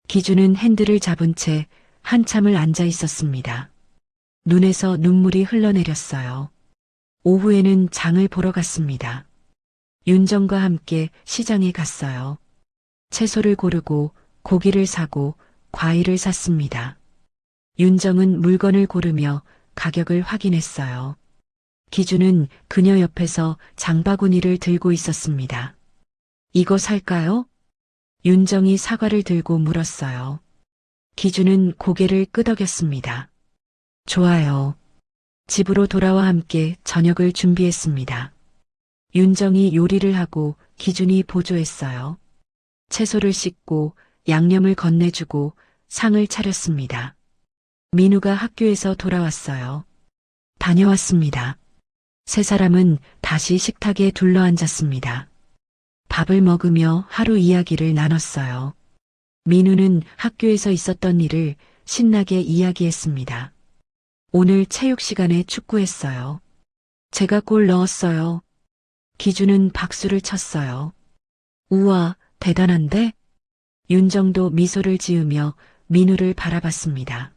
기준은 핸들을 잡은 채 한참을 앉아 있었습니다. 눈에서 눈물이 흘러내렸어요. 오후에는 장을 보러 갔습니다. 윤정과 함께 시장에 갔어요. 채소를 고르고 고기를 사고 과일을 샀습니다. 윤정은 물건을 고르며 가격을 확인했어요. 기준은 그녀 옆에서 장바구니를 들고 있었습니다. 이거 살까요? 윤정이 사과를 들고 물었어요. 기준은 고개를 끄덕였습니다. 좋아요. 집으로 돌아와 함께 저녁을 준비했습니다. 윤정이 요리를 하고 기준이 보조했어요. 채소를 씻고 양념을 건네주고 상을 차렸습니다. 민우가 학교에서 돌아왔어요. 다녀왔습니다. 세 사람은 다시 식탁에 둘러앉았습니다. 밥을 먹으며 하루 이야기를 나눴어요. 민우는 학교에서 있었던 일을 신나게 이야기했습니다. 오늘 체육 시간에 축구했어요. 제가 골 넣었어요. 기준은 박수를 쳤어요. 우와, 대단한데? 윤정도 미소를 지으며 민우를 바라봤습니다.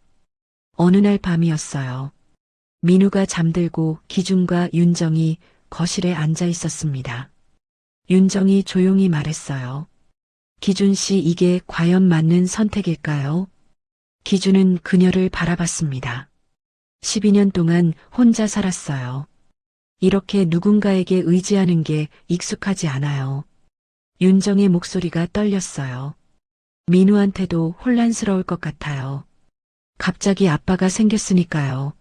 어느 날 밤이었어요. 민우가 잠들고 기준과 윤정이 거실에 앉아 있었습니다. 윤정이 조용히 말했어요. 기준 씨, 이게 과연 맞는 선택일까요? 기준은 그녀를 바라봤습니다. 12년 동안 혼자 살았어요. 이렇게 누군가에게 의지하는 게 익숙하지 않아요. 윤정의 목소리가 떨렸어요. 민우한테도 혼란스러울 것 같아요. 갑자기 아빠가 생겼으니까요.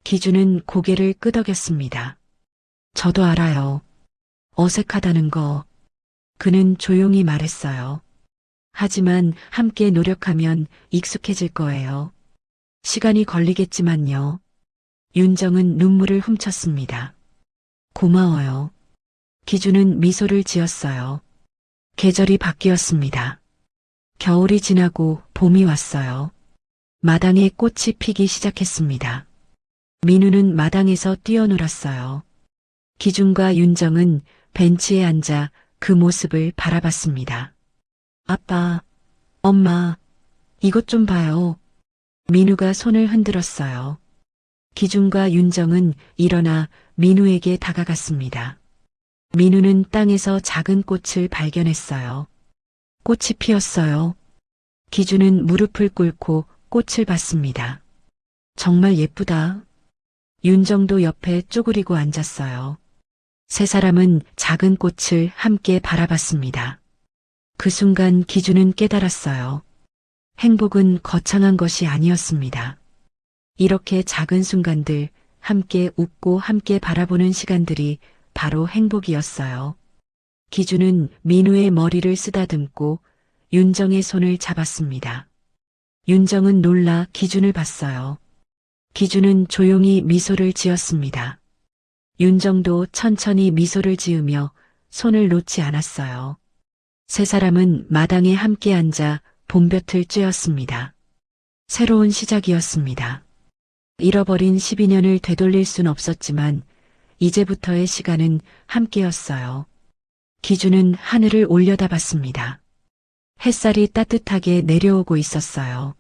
기준은 고개를 끄덕였습니다. 저도 알아요. 어색하다는 거. 그는 조용히 말했어요. 하지만 함께 노력하면 익숙해질 거예요. 시간이 걸리겠지만요. 윤정은 눈물을 훔쳤습니다. 고마워요. 기준은 미소를 지었어요. 계절이 바뀌었습니다. 겨울이 지나고 봄이 왔어요. 마당에 꽃이 피기 시작했습니다. 민우는 마당에서 뛰어놀았어요. 기준과 윤정은 벤치에 앉아 그 모습을 바라봤습니다. 아빠, 엄마, 이것 좀 봐요. 민우가 손을 흔들었어요. 기준과 윤정은 일어나 민우에게 다가갔습니다. 민우는 땅에서 작은 꽃을 발견했어요. 꽃이 피었어요. 기준은 무릎을 꿇고 꽃을 봤습니다. 정말 예쁘다. 윤정도 옆에 쪼그리고 앉았어요. 세 사람은 작은 꽃을 함께 바라봤습니다. 그 순간 기준은 깨달았어요. 행복은 거창한 것이 아니었습니다. 이렇게 작은 순간들, 함께 웃고 함께 바라보는 시간들이 바로 행복이었어요. 기준은 민우의 머리를 쓰다듬고 윤정의 손을 잡았습니다. 윤정은 놀라 기준을 봤어요. 기준은 조용히 미소를 지었습니다. 윤정도 천천히 미소를 지으며 손을 놓지 않았어요. 세 사람은 마당에 함께 앉아 봄볕을 쬐었습니다. 새로운 시작이었습니다. 잃어버린 12년을 되돌릴 순 없었지만 이제부터의 시간은 함께였어요. 기준은 하늘을 올려다봤습니다. 햇살이 따뜻하게 내려오고 있었어요.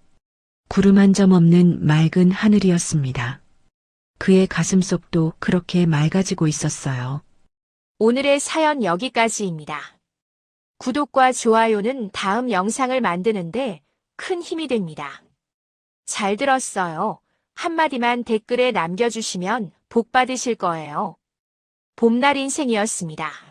구름 한 점 없는 맑은 하늘이었습니다. 그의 가슴속도 그렇게 맑아지고 있었어요. 오늘의 사연 여기까지입니다. 구독과 좋아요는 다음 영상을 만드는데 큰 힘이 됩니다. 잘 들었어요. 한마디만 댓글에 남겨주시면 복 받으실 거예요. 봄날 인생이었습니다.